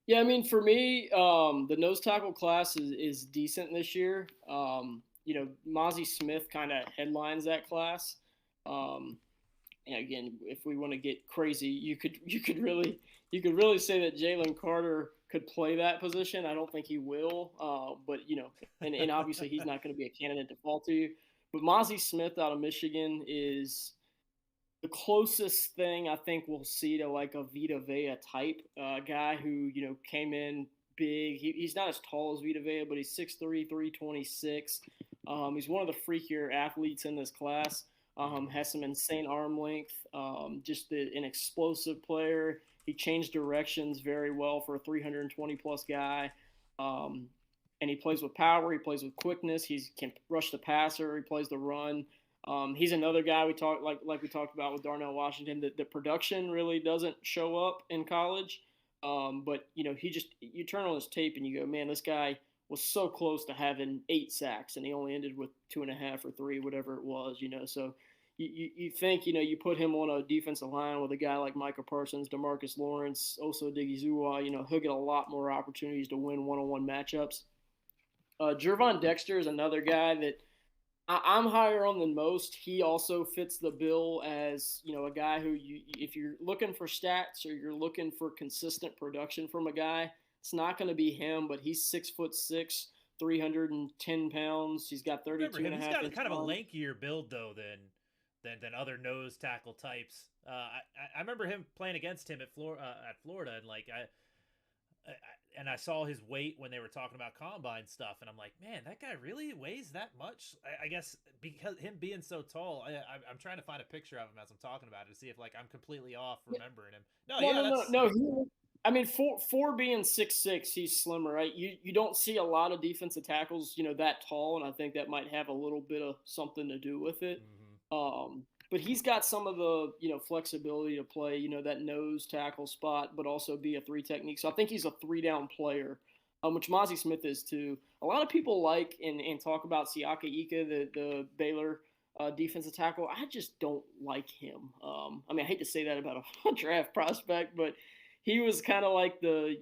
Speaker 3: Yeah, I mean, for me, the nose tackle class is decent this year. Mozzie Smith kind of headlines that class. And again, if we want to get crazy, you could really say that Jalen Carter could play that position. I don't think he will, but and obviously he's not going to be a candidate to fall to you. But Mozzie Smith out of Michigan is the closest thing I think we'll see to like a Vita Vea type guy who came in big. He's not as tall as Vita Vea, but he's 6'3", 326. He's one of the freakier athletes in this class. Has some insane arm length, just an explosive player. He changed directions very well for a 320-plus guy. And he plays with power. He plays with quickness. He can rush the passer. He plays the run. He's another guy we talked about with Darnell Washington. The production really doesn't show up in college. But, you turn on his tape and you go, man, this guy was so close to having 8 sacks, and he only ended with 2.5 or 3, whatever it was, So you think, you put him on a defensive line with a guy like Micah Parsons, DeMarcus Lawrence, Osa Odighizuwa, he'll get a lot more opportunities to win one-on-one matchups. Gervon Dexter is another guy that I'm higher on than most. He also fits the bill as, a guy who if you're looking for stats or you're looking for consistent production from a guy, it's not going to be him, but he's 6'6", 310 pounds. He's got 32 and a half.
Speaker 1: He's got kind of a lankier build though than other nose tackle types. I remember him playing against him at Florida, and like I saw his weight when they were talking about combine stuff, and I'm like, man, that guy really weighs that much? I guess because him being so tall, I'm trying to find a picture of him as I'm talking about it to see if like I'm completely off remembering him.
Speaker 3: No. I mean, for being 6'6", he's slimmer, right? You don't see a lot of defensive tackles, that tall, and I think that might have a little bit of something to do with it. But he's got some of the flexibility to play that nose tackle spot, but also be a 3 technique. So I think he's a 3-down player, which Mozzie Smith is too. A lot of people like and talk about Siaka Ika, the Baylor defensive tackle. I just don't like him. I mean, I hate to say that about a draft prospect, but he was kind of like the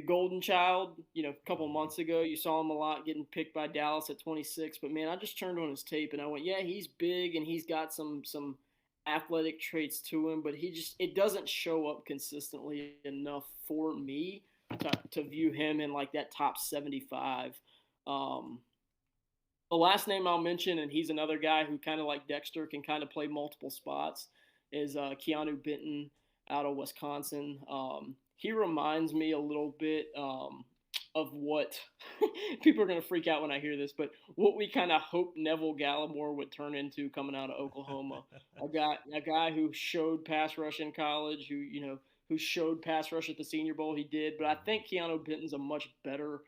Speaker 3: golden child. A couple months ago, you saw him a lot getting picked by Dallas at 26. But man, I just turned on his tape and I went, yeah, he's big and he's got some athletic traits to him, but it doesn't show up consistently enough for me to view him in like that top 75. The last name I'll mention, and he's another guy who kind of like Dexter can kind of play multiple spots, is Keanu Benton out of Wisconsin. He reminds me a little bit of what people are going to freak out when I hear this, but what we kind of hoped Neville Gallimore would turn into coming out of Oklahoma. a guy who showed pass rush in college, who showed pass rush at the Senior Bowl. He did, but I think Keanu Benton's a much better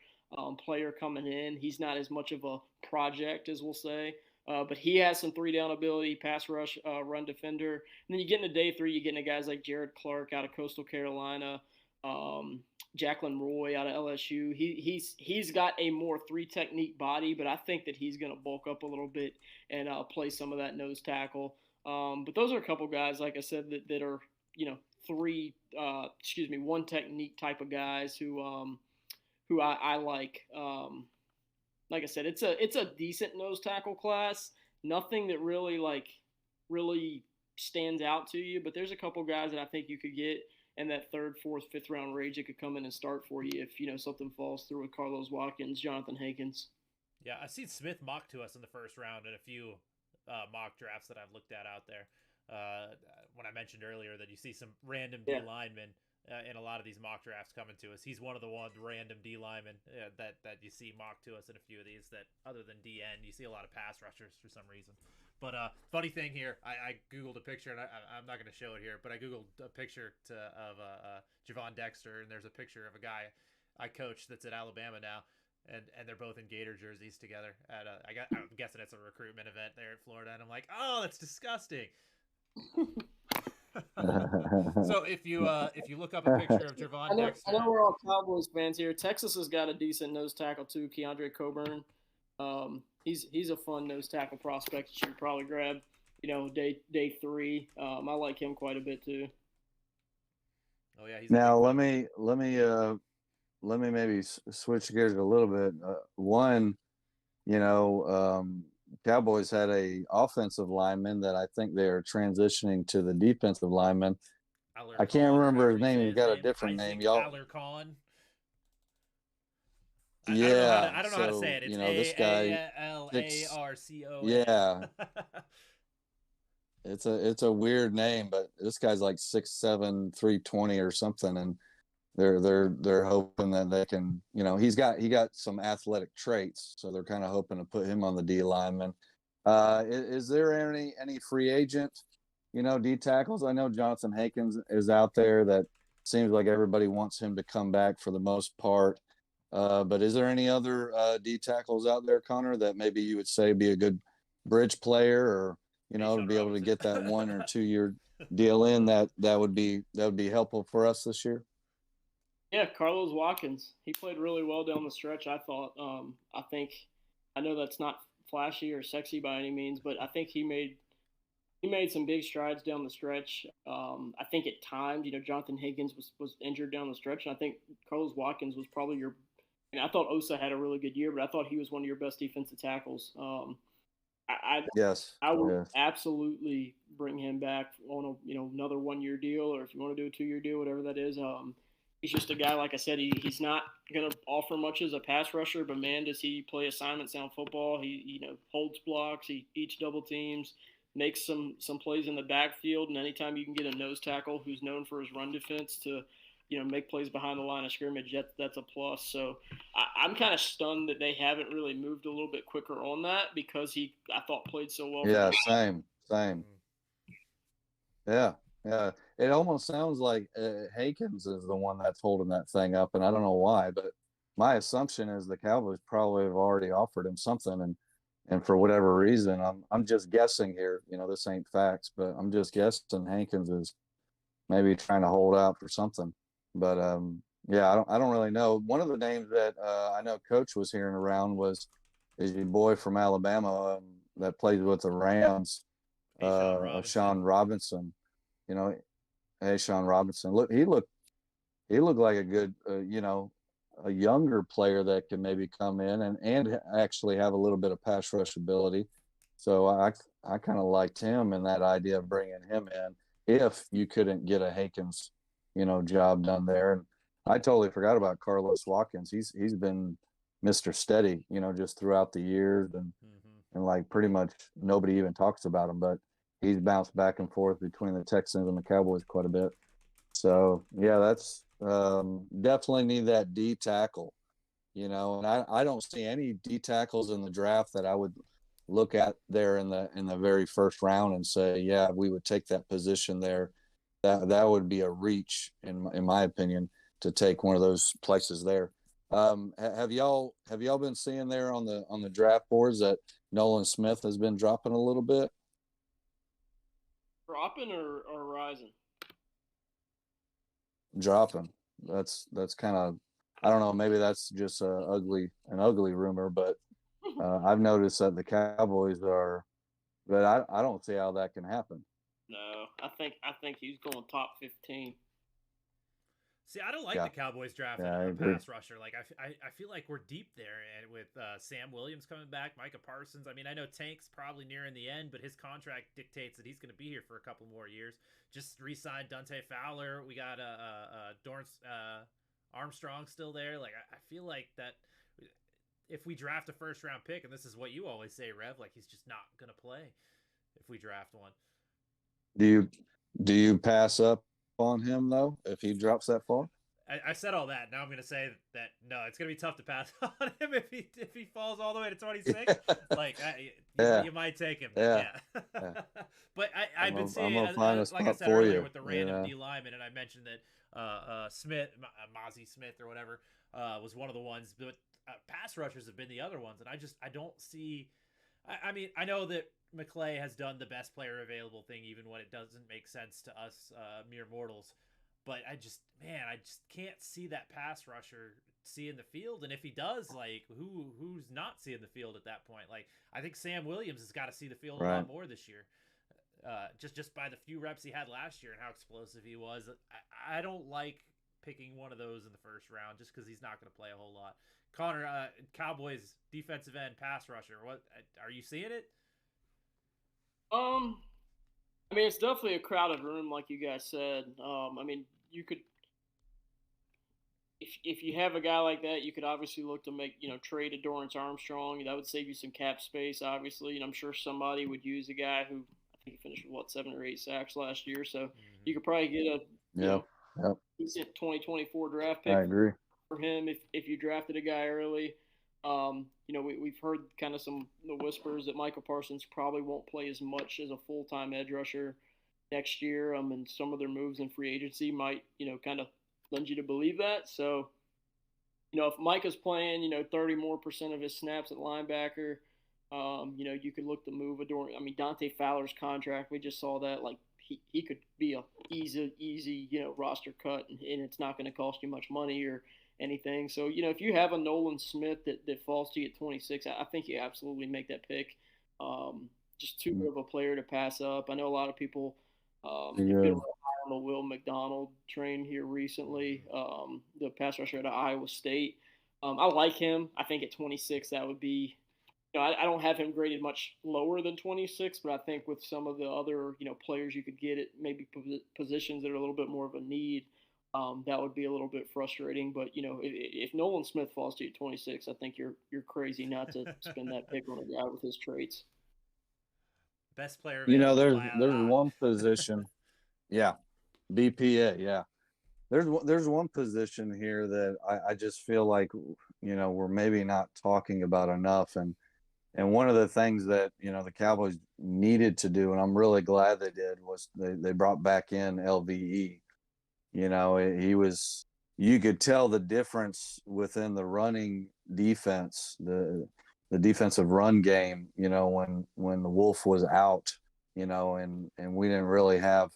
Speaker 3: player coming in. He's not as much of a project, as we'll say. But he has some 3-down ability, pass rush, run defender. And then you get into day 3, you get into guys like Jared Clark out of Coastal Carolina, Jacqueline Roy out of LSU. He's got a more 3 technique body, but I think that he's going to bulk up a little bit and play some of that nose tackle. But those are a couple guys, like I said, that are 1 technique type of guys who I like. Like I said, it's a decent nose tackle class. Nothing that really stands out to you, but there's a couple guys that I think you could get in that 3rd, 4th, 5th round range that could come in and start for you if something falls through with Carlos Watkins, Jonathan Hankins.
Speaker 1: Yeah, I've seen Smith mocked to us in the 1st round in a few mock drafts that I've looked at out there. When I mentioned earlier that you see some random D linemen in a lot of these mock drafts coming to us. He's one of the random D linemen that you see mocked to us in a few of these that, other than DN, you see a lot of pass rushers for some reason. But funny thing here, I Googled a picture, and I'm not going to show it here, but I Googled a picture of Javon Dexter, and there's a picture of a guy I coach that's at Alabama now, and they're both in Gator jerseys together. I'm guessing it's a recruitment event there at Florida, and I'm like, oh, that's disgusting. So if you look up a picture of Javon Dexter,
Speaker 3: I know we're all Cowboys fans here. Texas has got a decent nose tackle too, Keandre Coburn. He's a fun nose tackle prospect that you could probably grab, day 3. I like him quite a bit too.
Speaker 2: Oh yeah. Now let me maybe switch gears a little bit. Cowboys had a offensive lineman that I think they are transitioning to the defensive lineman. I can't remember his name. He's got a different name.
Speaker 1: Alarcon.
Speaker 2: Yeah,
Speaker 1: I don't know how to say it. It's
Speaker 2: this guy
Speaker 1: Alarcon.
Speaker 2: Yeah. It's a weird name, but this guy's like 6'7", 320 or something, and they're hoping that they can, he got some athletic traits, so they're kind of hoping to put him on the D lineman. Is there any free agent, D tackles? I know Jonathan Hankins is out there. That seems like everybody wants him to come back for the most part. But is there any other D tackles out there, Connor, that maybe you would say be a good bridge player, or to be able to get that 1 or 2 year deal in that would be helpful for us this year?
Speaker 3: Yeah, Carlos Watkins. He played really well down the stretch, I thought. I know that's not flashy or sexy by any means, but I think he made some big strides down the stretch. I think at times, Jonathan Hankins was injured down the stretch, and I think Carlos Watkins was probably I thought Osa had a really good year, but I thought he was one of your best defensive tackles. I would absolutely bring him back on another 1 year deal, or if you want to do a 2 year deal, whatever that is. He's just a guy, like I said, he's not going to offer much as a pass rusher, but man, does he play assignment sound football. He holds blocks, he eats double teams, makes some plays in the backfield, and anytime you can get a nose tackle who's known for his run defense to make plays behind the line of scrimmage, that's a plus. So I'm kind of stunned that they haven't really moved a little bit quicker on that, because I thought played so well.
Speaker 2: Yeah, same. Yeah. It almost sounds like Hankins is the one that's holding that thing up, and I don't know why, but my assumption is the Cowboys probably have already offered him something, and for whatever reason, I'm just guessing here. This ain't facts, but I'm just guessing Hankins is maybe trying to hold out for something. But yeah, I don't really know. One of the names that I know Coach was hearing around is your boy from Alabama that plays with the Rams,
Speaker 1: Hey, Sean Robinson.
Speaker 2: Sean Robinson. You know, hey, Sean Robinson. He looked like a good, a younger player that can maybe come in and actually have a little bit of pass rush ability. So I kind of liked him and that idea of bringing him in if you couldn't get a Hankins, job done there. And I totally forgot about Carlos Watkins. He's been Mr. Steady, just throughout the years, and like pretty much nobody even talks about him, but he's bounced back and forth between the Texans and the Cowboys quite a bit. So yeah, that's definitely need that D tackle, and I don't see any D tackles in the draft that I would look at there in the very first round and say, yeah, we would take that position there. That would be a reach in my opinion to take one of those places there. Have y'all been seeing there on the draft boards that Nolan Smith has been dropping a little bit?
Speaker 3: Dropping or rising?
Speaker 2: Dropping. That's kind of, I don't know. Maybe that's just an ugly rumor, but I've noticed that the Cowboys are. But I don't see how that can happen.
Speaker 3: No, I think he's going top 15.
Speaker 1: See, I don't like the Cowboys drafting a pass rusher. Like I feel like we're deep there, and with Sam Williams coming back, Micah Parsons. I mean, I know Tank's probably nearing the end, but his contract dictates that he's going to be here for a couple more years. Just re-signed Dante Fowler. We got Dorrance Armstrong still there. Like I feel like that if we draft a first round pick, and this is what you always say, Rev, like he's just not going to play if we draft one.
Speaker 2: Do you pass up on him though if he drops that far?
Speaker 1: I said all that. Now I'm going to say that no, it's going to be tough to pass on him if he falls all the way to 26. Like you might take him. Yeah. But I've been seeing, like I said earlier, with the random D lineman, and I mentioned that Smith, Mozzie Smith or whatever, was one of the ones. But pass rushers have been the other ones, and I don't see. I mean, I know that McClay has done the best player available thing, even when it doesn't make sense to us mere mortals. But I just can't see that pass rusher seeing the field. And if he does, like who's not seeing the field at that point? Like I think Sam Williams has got to see the field a lot more this year. Just by the few reps he had last year and how explosive he was. I don't like picking one of those in the first round just because he's not going to play a whole lot. Connor, Cowboys defensive end pass rusher. What are you seeing it?
Speaker 3: I mean, it's definitely a crowded room, like you guys said. I mean, you could, if you have a guy like that, you could obviously look to make, trade a Dorrance Armstrong. That would save you some cap space, obviously. And I'm sure somebody would use a guy who I think he finished with 7 or 8 sacks last year. So you could probably get a decent 2024 draft pick.
Speaker 2: I agree.
Speaker 3: For him if you drafted a guy early. We've heard kind of the whispers that Michael Parsons probably won't play as much as a full-time edge rusher next year. And some of their moves in free agency might, kind of lend you to believe that. So, if Micah's playing, 30% more of his snaps at linebacker, you could look to move Dante Fowler's contract. We just saw that. Like he could be a easy, roster cut, and it's not going to cost you much money or anything. So, if you have a Nolan Smith that falls to you at 26, I think you absolutely make that pick. Just too good of a player to pass up. I know a lot of people have been on the Will McDonald train here recently, the pass rusher at Iowa State. I like him. I think at 26, that would be, I don't have him graded much lower than 26, but I think with some of the other, players you could get at maybe positions that are a little bit more of a need, that would be a little bit frustrating. But if Nolan Smith falls to you 26, I think you're crazy not to spend that pick on a guy with his traits.
Speaker 1: Best player.
Speaker 2: There's one position. Yeah, BPA. Yeah, there's one position here that I just feel like we're maybe not talking about enough, and And one of the things that, the Cowboys needed to do, and I'm really glad they did, was they brought back in LVE. He was, you could tell the difference within the running defense, the defensive run game, when the Wolf was out, and we didn't really have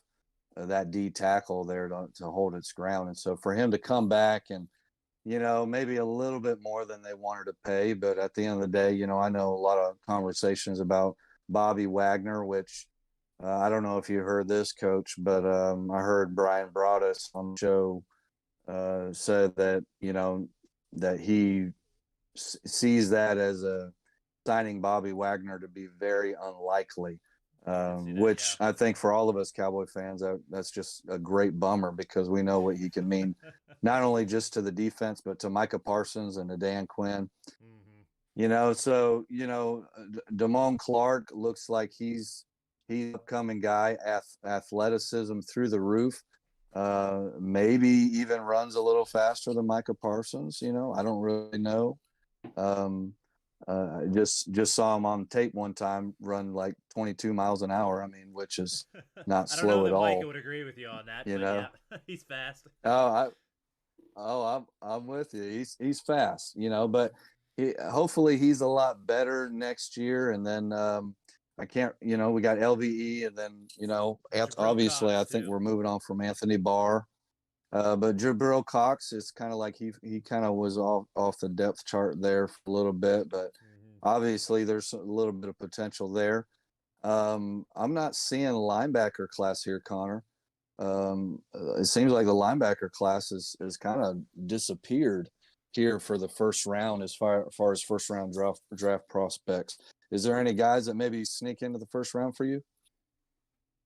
Speaker 2: that D tackle there to hold its ground. And so for him to come back and, maybe a little bit more than they wanted to pay. But at the end of the day, I know a lot of conversations about Bobby Wagner, which I don't know if you heard this, Coach, but I heard Brian Broaddus on the show said that, that he sees that as signing Bobby Wagner to be very unlikely. Which I think for all of us Cowboy fans, that's just a great bummer because we know what he can mean, not only just to the defense, but to Micah Parsons and to Dan Quinn. So, Damone Clark looks like he's an upcoming guy, athleticism through the roof, maybe even runs a little faster than Micah Parsons. I don't really know. Just saw him on tape one time run like 22 miles an hour. I mean, which is not slow at all. I don't know
Speaker 1: that Micah would agree with you on that. Yeah, he's fast.
Speaker 2: I'm with you. He's fast. But hopefully he's a lot better next year. And then I can't. We got LVE, and then obviously I think we're moving on from Anthony Barr. But Jabril Cox is kind of like he kind of was off the depth chart there for a little bit, but obviously there's a little bit of potential there. I'm not seeing a linebacker class here, Connor. It seems like the linebacker class is kind of disappeared here for the first round as far as first round draft prospects. Is there any guys that maybe sneak into the first round for you?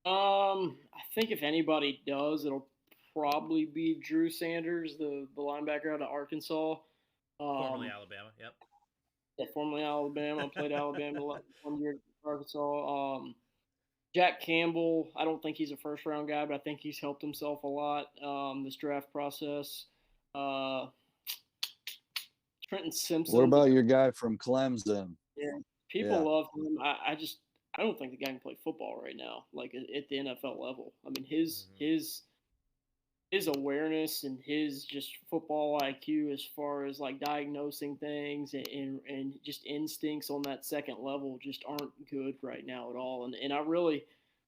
Speaker 3: I think if anybody does, it'll probably be Drew Sanders, the linebacker out of Arkansas.
Speaker 1: Formerly Alabama, yep.
Speaker 3: Yeah, formerly Alabama. Played Alabama 1 year at Arkansas. Jack Campbell, I don't think he's a first-round guy, but I think he's helped himself a lot this draft process. Trenton Simpson.
Speaker 2: What about your guy from Clemson?
Speaker 3: Yeah, people love him. I don't think the guy can play football right now, like at the NFL level. I mean, his awareness and his just football IQ as far as like diagnosing things and just instincts on that second level just aren't good right now at all. And I really,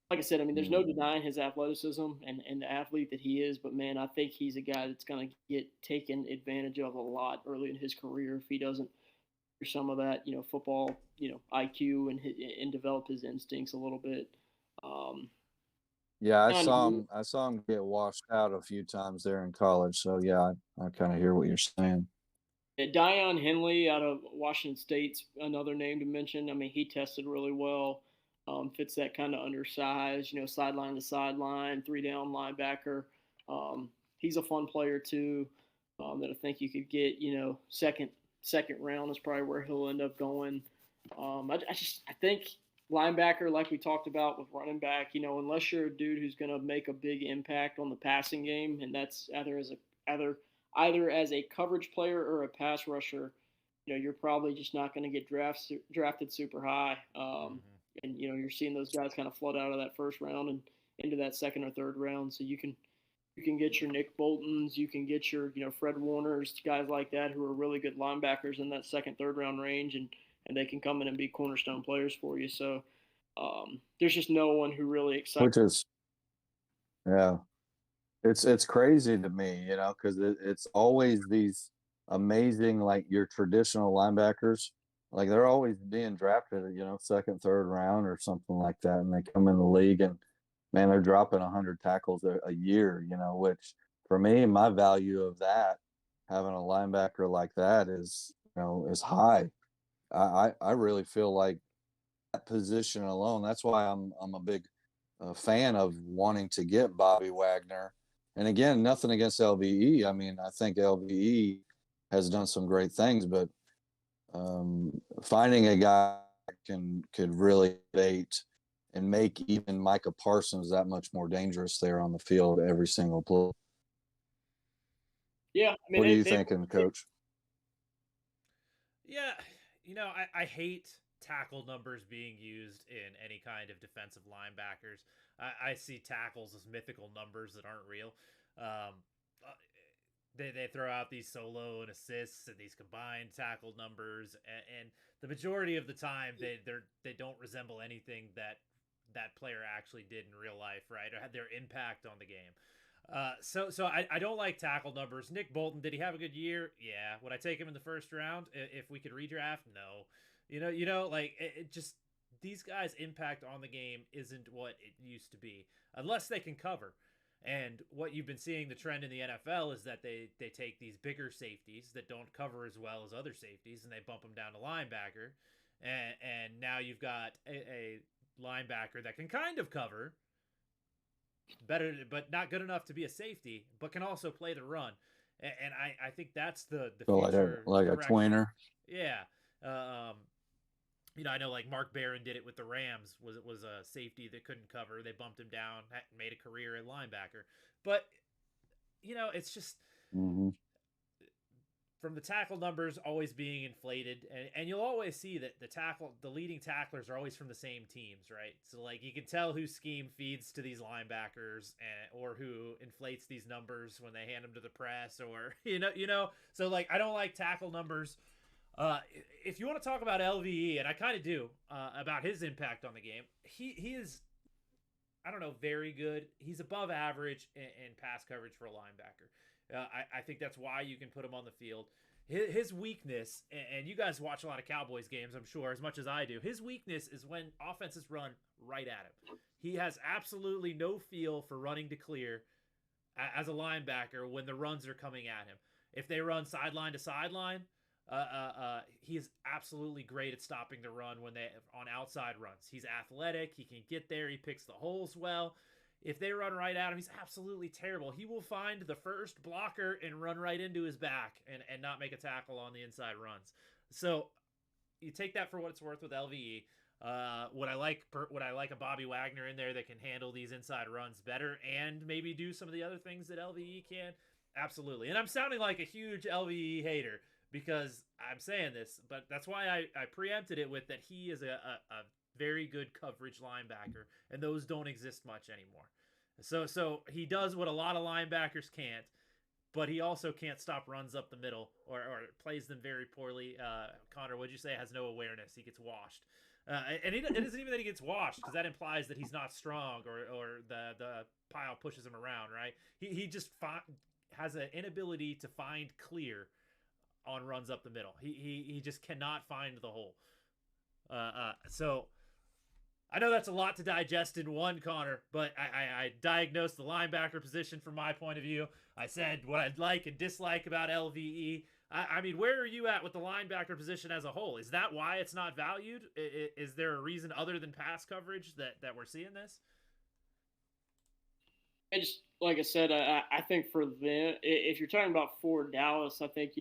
Speaker 3: like I said, I mean, there's no denying his athleticism and the athlete that he is, but man, I think he's a guy that's going to get taken advantage of a lot early in his career if he doesn't do some of that, football, IQ and develop his instincts a little bit.
Speaker 2: Yeah, I saw him get washed out a few times there in college. So yeah, I kind of hear what you're saying.
Speaker 3: Yeah, Dion Henley out of Washington State's another name to mention. I mean, he tested really well. Fits that kind of undersized, sideline to sideline, 3-down linebacker. He's a fun player too. That I think you could get, second round is probably where he'll end up going. I think linebacker, like we talked about with running back, unless you're a dude who's going to make a big impact on the passing game, and that's either as a coverage player or a pass rusher, you're probably just not going to get drafted super high. And you're seeing those guys kind of flood out of that first round and into that second or third round. So you can get your Nick Boltons, you can get your Fred Warners, guys like that who are really good linebackers in that second, third round range, and they can come in and be cornerstone players for you. So there's just no one who really excites.
Speaker 2: Which is, yeah, it's crazy to me, because it's always these amazing, like your traditional linebackers, like they're always being drafted, second, third round or something like that, and they come in the league and man, they're dropping 100 tackles a year, which for me, my value of that, having a linebacker like that is high. I really feel like that position alone. That's why I'm a big fan of wanting to get Bobby Wagner. And again, nothing against LVE. I mean, I think LVE has done some great things, but finding a guy that could really bait and make even Micah Parsons that much more dangerous there on the field every single play.
Speaker 3: Yeah, I mean,
Speaker 2: what are you thinking, Coach?
Speaker 1: Yeah, I hate tackle numbers being used in any kind of defensive linebackers. I see tackles as mythical numbers that aren't real. Um, they throw out these solo and assists and these combined tackle numbers, and the majority of the time they don't resemble anything that player actually did in real life, right? Or had their impact on the game. So I don't like tackle numbers. Nick Bolton, did he have a good year? Yeah. Would I take him in the first round if we could redraft? No. Like it just, these guys' impact on the game isn't what it used to be unless they can cover. And what you've been seeing, the trend in the NFL is that they take these bigger safeties that don't cover as well as other safeties, and they bump them down to linebacker. And now you've got a linebacker that can kind of cover better, but not good enough to be a safety, but can also play the run. And I think that's the future
Speaker 2: like a tweener.
Speaker 1: Yeah. I know like Mark Barron did it with the Rams. Was a safety that couldn't cover. They bumped him down, made a career at linebacker. But it's just from the tackle numbers always being inflated, and you'll always see that the leading tacklers are always from the same teams, right? So like you can tell whose scheme feeds to these linebackers, or who inflates these numbers when they hand them to the press, or So like I don't like tackle numbers. If you want to talk about LVE, and I kind of do, about his impact on the game, he is, I don't know, very good. He's above average in pass coverage for a linebacker. I think that's why you can put him on the field. His weakness, and you guys watch a lot of Cowboys games, I'm sure, as much as I do. His weakness is when offenses run right at him. He has absolutely no feel for running to clear as a linebacker when the runs are coming at him. If they run sideline to sideline, he is absolutely great at stopping the run when they on outside runs. He's athletic. He can get there. He picks the holes well. If they run right at him, he's absolutely terrible. He will find the first blocker and run right into his back and not make a tackle on the inside runs. So you take that for what it's worth with LVE. Would I like a Bobby Wagner in there that can handle these inside runs better and maybe do some of the other things that LVE can? Absolutely. And I'm sounding like a huge LVE hater because I'm saying this, but that's why I preempted it with that he is a very good coverage linebacker, and those don't exist much anymore. So he does what a lot of linebackers can't, but he also can't stop runs up the middle or plays them very poorly. Connor, what'd you say? Has no awareness. He gets washed. And it isn't even that he gets washed, because that implies that he's not strong or the pile pushes him around, right? He just has an inability to find clear on runs up the middle. He just cannot find the hole. So I know that's a lot to digest in one, Connor, but I diagnosed the linebacker position from my point of view. I said what I'd like and dislike about LVE. I mean, where are you at with the linebacker position as a whole? Is that why it's not valued? Is there a reason other than pass coverage that we're seeing this?
Speaker 3: I just, like I said, I think for them, if you're talking about for Dallas, I think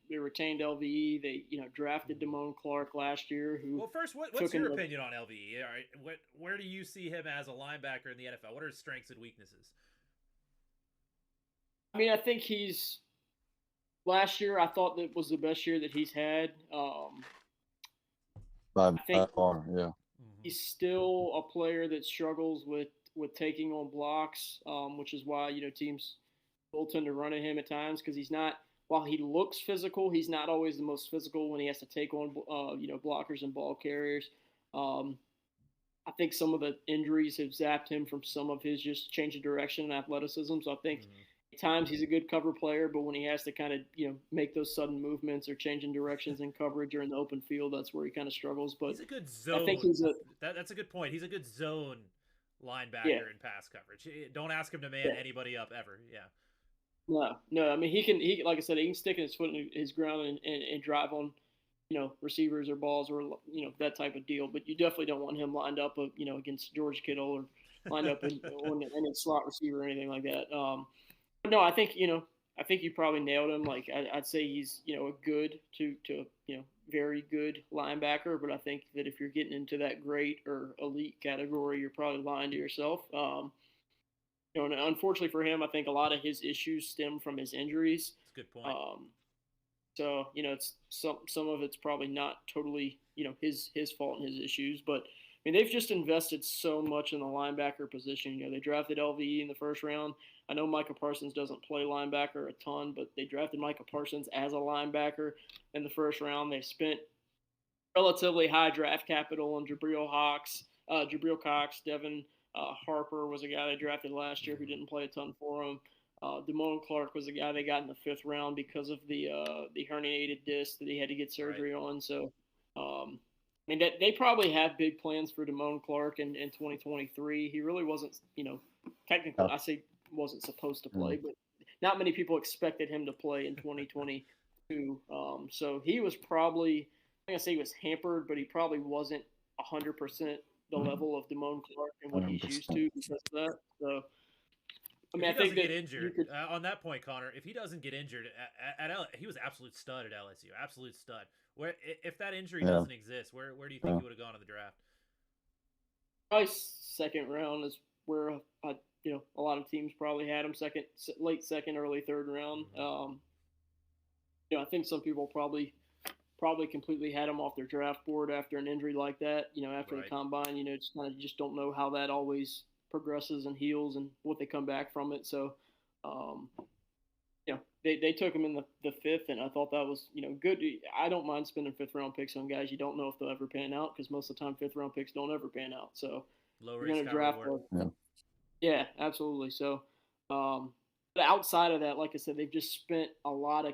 Speaker 3: they retained LVE. They drafted Damone Clark last year. Who
Speaker 1: well, first, what's your opinion on LVE? All right, where do you see him as a linebacker in the NFL? What are his strengths and weaknesses?
Speaker 3: I mean, I think last year I thought that was the best year that he's had.
Speaker 2: By far, yeah.
Speaker 3: He's still a player that struggles with taking on blocks, which is why teams will tend to run at him at times, because he's not. While he looks physical, he's not always the most physical when he has to take on blockers and ball carriers. I think some of the injuries have zapped him from some of his just change of direction and athleticism. So I think at times he's a good cover player, but when he has to kind of make those sudden movements or changing directions in coverage or in the open field, that's where he kind of struggles. But
Speaker 1: he's a good zone.
Speaker 3: I think
Speaker 1: that's a good point. He's a good zone linebacker in pass coverage. Don't ask him to man anybody up ever. Yeah.
Speaker 3: No. I mean, he like I said, he can stick his foot in his ground and drive on, receivers or balls or that type of deal. But you definitely don't want him lined up, against George Kittle or lined up in a slot receiver or anything like that. But no, I think you probably nailed him. Like I'd say he's a good to very good linebacker, but I think that if you're getting into that great or elite category, you're probably lying to yourself. And unfortunately for him, I think a lot of his issues stem from his injuries.
Speaker 1: That's a good point.
Speaker 3: So it's some of it's probably not totally his fault and his issues. But I mean, they've just invested so much in the linebacker position. They drafted LVE in the first round. I know Micah Parsons doesn't play linebacker a ton, but they drafted Micah Parsons as a linebacker in the first round. They spent relatively high draft capital on Jabril Cox. Devin Harper was a guy they drafted last year who didn't play a ton for him. Damone Clark was a guy they got in the fifth round because of the herniated disc that he had to get surgery on. So, I mean, they probably have big plans for Damone Clark in 2023. He really wasn't, technically, I say wasn't supposed to play, but not many people expected him to play in 2022. So he was probably, I'm going to say he was hampered, but he probably wasn't 100% the level of Damone Clark and what he's used to because of that. So, I mean,
Speaker 1: I think
Speaker 3: that
Speaker 1: get injured on that point, Connor. If he doesn't get injured he was absolute stud at LSU, absolute stud. Where if that injury doesn't exist, where do you think he would have gone in the draft?
Speaker 3: Probably second round is where a lot of teams probably had him late second, early third round. I think some people probably completely had him off their draft board after an injury like that. After the combine, just don't know how that always progresses and heals and what they come back from it. So, they took him in the fifth, and I thought that was, good. I don't mind spending fifth round picks on guys you don't know if they'll ever pan out, because most of the time fifth round picks don't ever pan out. So
Speaker 1: you're going to draft
Speaker 3: yeah, absolutely. So, but outside of that, like I said, they've just spent a lot of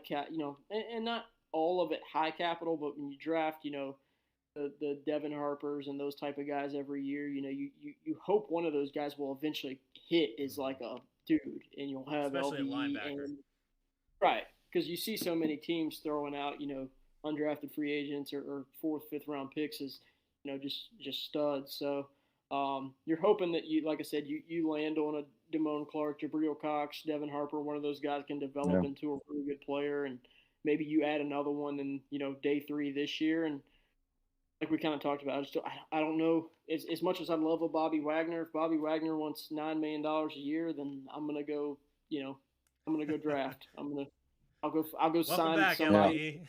Speaker 3: and not all of it high capital, but when you draft, the Devin Harpers and those type of guys every year, you hope one of those guys will eventually hit is like a dude, and you'll have
Speaker 1: especially
Speaker 3: LVE and right, because you see so many teams throwing out undrafted free agents or fourth, fifth round picks as just studs. So you're hoping that like I said, you land on a Damone Clark, Jabril Cox, Devin Harper, one of those guys can develop into a really good player, and maybe you add another one in day 3 this year. And like we kind of talked about, I don't know. As much as I love a Bobby Wagner, if Bobby Wagner wants $9 million a year, then I'm gonna go. I'm gonna go draft. I'll go
Speaker 1: Welcome
Speaker 3: sign
Speaker 1: back,
Speaker 3: somebody.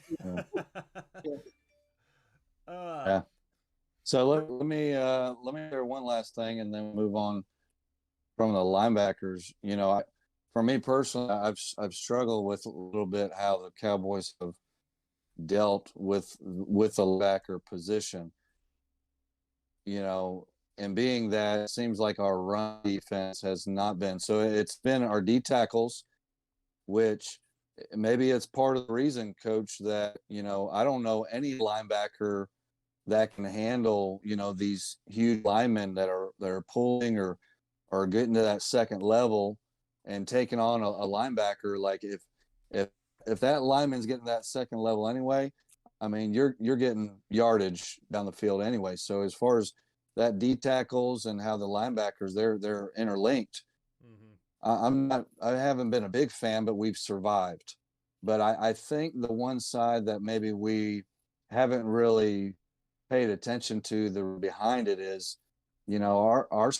Speaker 2: Yeah. So let me hear one last thing, and then move on from the linebackers. For me personally, I've struggled with a little bit how the Cowboys have dealt with the linebacker position. And being that it seems like our run defense has not been. So it's been our D tackles, which maybe it's part of the reason, Coach, that, I don't know any linebacker that can handle, these huge linemen that are pulling or getting to that second level and taking on a linebacker. Like if that lineman's getting that second level anyway, I mean, you're getting yardage down the field anyway. So as far as that D tackles and how the linebackers, they're interlinked. I haven't been a big fan, but we've survived. But I think the one side that maybe we haven't really paid attention to the behind it is, our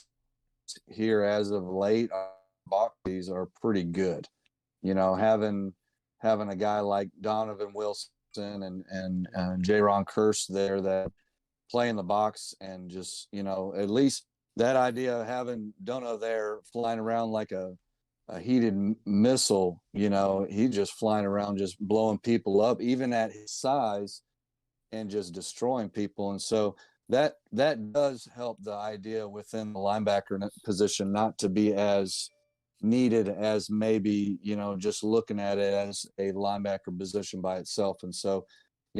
Speaker 2: here as of late, our boxes are pretty good. Having a guy like Donovan Wilson and Jaron Curse there that play in the box, and just at least that idea of having Dono there flying around like a heated missile, he just flying around just blowing people up even at his size and just destroying people. And so that does help the idea within the linebacker position not to be as needed as maybe just looking at it as a linebacker position by itself. And so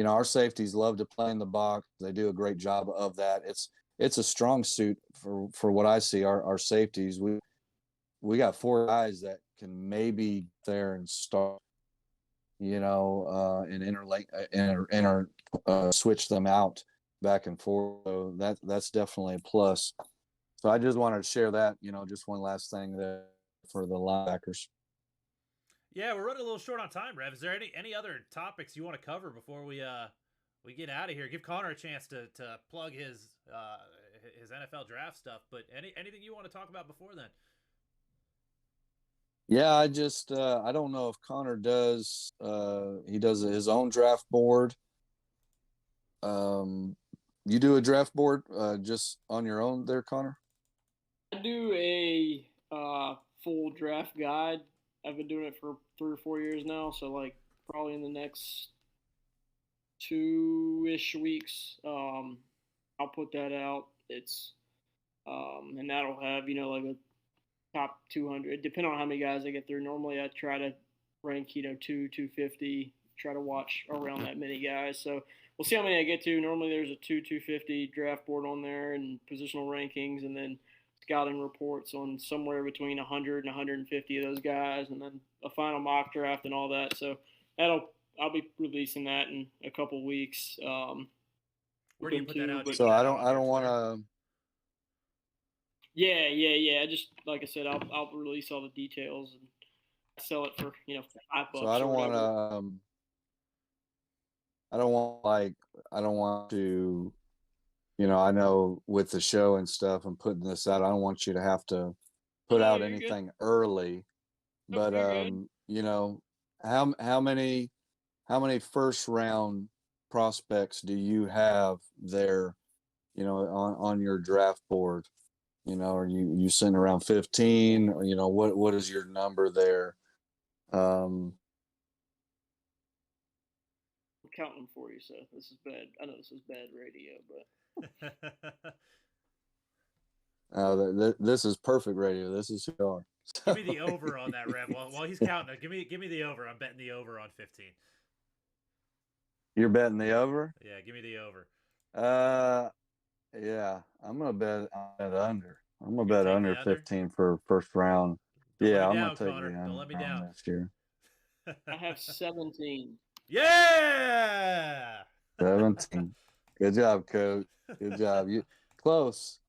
Speaker 2: our safeties love to play in the box. They do a great job of that. It's a strong suit for what I see. Our safeties, we got 4 guys that can maybe there and start and switch them out back and forth. So that's definitely a plus. So I just wanted to share that, just one last thing there for the linebackers.
Speaker 1: Yeah, we're running a little short on time, Rev. Is there any other topics you want to cover before we get out of here? Give Connor a chance to plug his NFL draft stuff, but anything you want to talk about before then?
Speaker 2: Yeah, I just I don't know if Connor does he does his own draft board. you do a draft board just on your own there, Connor?
Speaker 3: I do a full draft guide. I've been doing it for 3 or 4 years now, so like probably in the next 2-ish weeks, I'll put that out. It's and that'll have like a top 200. Depending on how many guys I get through. Normally, I try to rank 250. Try to watch around that many guys. So we'll see how many I get to. Normally, there's a 250 draft board on there and positional rankings, and then scouting reports on somewhere between 100 and 150 of those guys, and then a final mock draft and all that. So I'll be releasing that in a couple weeks.
Speaker 1: Where do you put that out?
Speaker 2: So I don't want to.
Speaker 3: Yeah. Just like I said, I'll release all the details and sell it for $5.
Speaker 2: So I don't want to. I don't want to. I know with the show and stuff and putting this out, I don't want you to have to put out anything good. Early. But how many first round prospects do you have there? On your draft board. Are you sitting around 15? Or, what is your number there?
Speaker 3: I'm counting them for you, so this is bad. I know this is bad radio,
Speaker 2: but this is perfect radio. This is who you are.
Speaker 1: Give me the over on that, Rev. While he's counting it, give me the over. I'm betting the over on 15.
Speaker 2: You're betting the over?
Speaker 1: Yeah, give me the over.
Speaker 2: Yeah, I'm gonna bet under. I'm gonna bet under 15 for first round.
Speaker 1: Don't
Speaker 2: I'm
Speaker 1: down,
Speaker 2: gonna take
Speaker 1: Connor. Don't let me down
Speaker 3: this year. I have 17.
Speaker 1: Yeah,
Speaker 2: 17. Good job, coach. Good job. You close.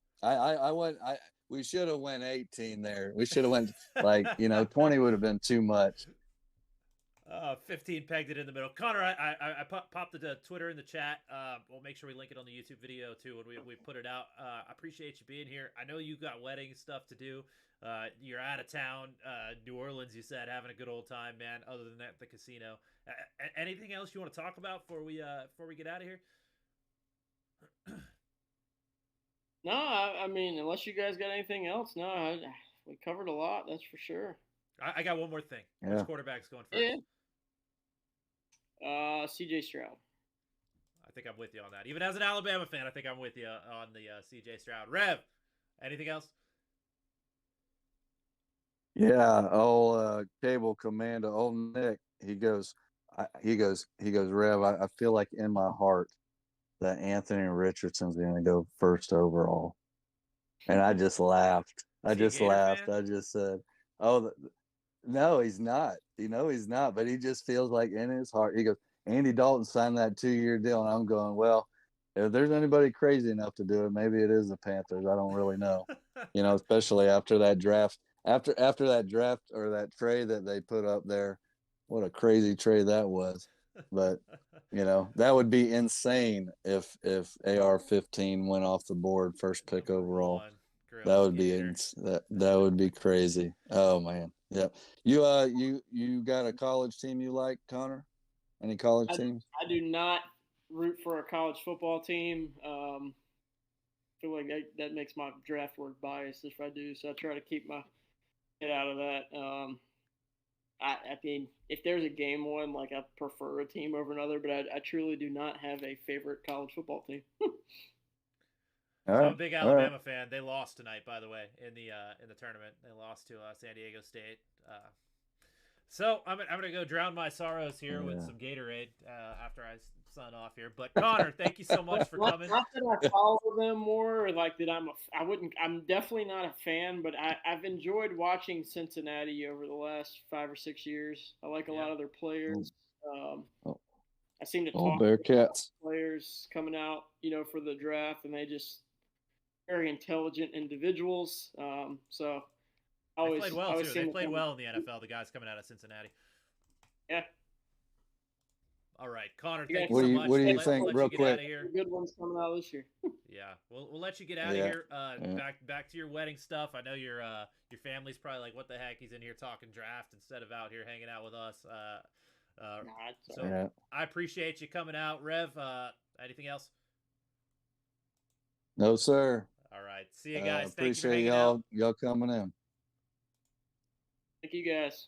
Speaker 2: We should have went 18 there. We should have went 20 would have been too much.
Speaker 1: 15 pegged it in the middle. Connor, I popped the Twitter in the chat. We'll make sure we link it on the YouTube video too when we put it out. I appreciate you being here. I know you got wedding stuff to do. You're out of town, New Orleans. You said having a good old time, man. Other than that, the casino. Anything else you want to talk about before we get out of here?
Speaker 3: No, I mean, unless you guys got anything else, no, we covered a lot. That's for sure.
Speaker 1: I got one more thing.
Speaker 2: Yeah.
Speaker 1: Which quarterback's going first?
Speaker 3: Yeah. CJ Stroud.
Speaker 1: I think I'm with you on that. Even as an Alabama fan, I think I'm with you on the CJ Stroud. Rev, anything else?
Speaker 2: Yeah. Cable Commander, Nick. He goes, Rev, I feel like in my heart that Anthony Richardson's going to go first overall. And I just laughed. I just said, no, he's not. He's not. But he just feels like in his heart. He goes, Andy Dalton signed that 2-year deal. And I'm going, well, if there's anybody crazy enough to do it, maybe it is the Panthers. I don't really know. Especially after that draft. After that draft or that trade that they put up there, what a crazy trade that was. But, that would be insane if AR-15 went off the board, first pick overall. That would be that would be crazy. Oh man, yeah. You got a college team you like, Connor? Any college teams?
Speaker 3: I do not root for a college football team. I feel like that makes my draft work biased if I do, so I try to keep my head out of that. I mean, if there's a game one, I prefer a team over another, but I truly do not have a favorite college football team.
Speaker 1: I'm a big Alabama fan. They lost tonight, by the way, in the tournament. They lost to San Diego State. So I'm gonna go drown my sorrows here with some Gatorade after I sign off here. But Connor, thank you so much for coming.
Speaker 3: Not that I follow them more, or that I'm definitely not a fan, but I've enjoyed watching Cincinnati over the last 5 or 6 years. I like a lot of their players. I seem to talk
Speaker 2: Bearcats
Speaker 3: players coming out, for the draft, and they just very intelligent individuals. So
Speaker 1: they played well too. They played well in the NFL. The guys coming out of Cincinnati.
Speaker 3: Yeah.
Speaker 1: All right, Connor. Thank you
Speaker 2: so
Speaker 1: much.
Speaker 2: What do you think, real quick?
Speaker 3: Good ones coming out this year.
Speaker 1: Yeah, we'll let you get out of here. Back to your wedding stuff. I know your family's probably like, what the heck? He's in here talking draft instead of out here hanging out with us. I appreciate you coming out, Rev. Anything else?
Speaker 2: No, sir.
Speaker 1: All right. See you guys. Thank you for
Speaker 2: Appreciate
Speaker 1: hanging out.
Speaker 2: y'all coming in.
Speaker 3: Thank you guys.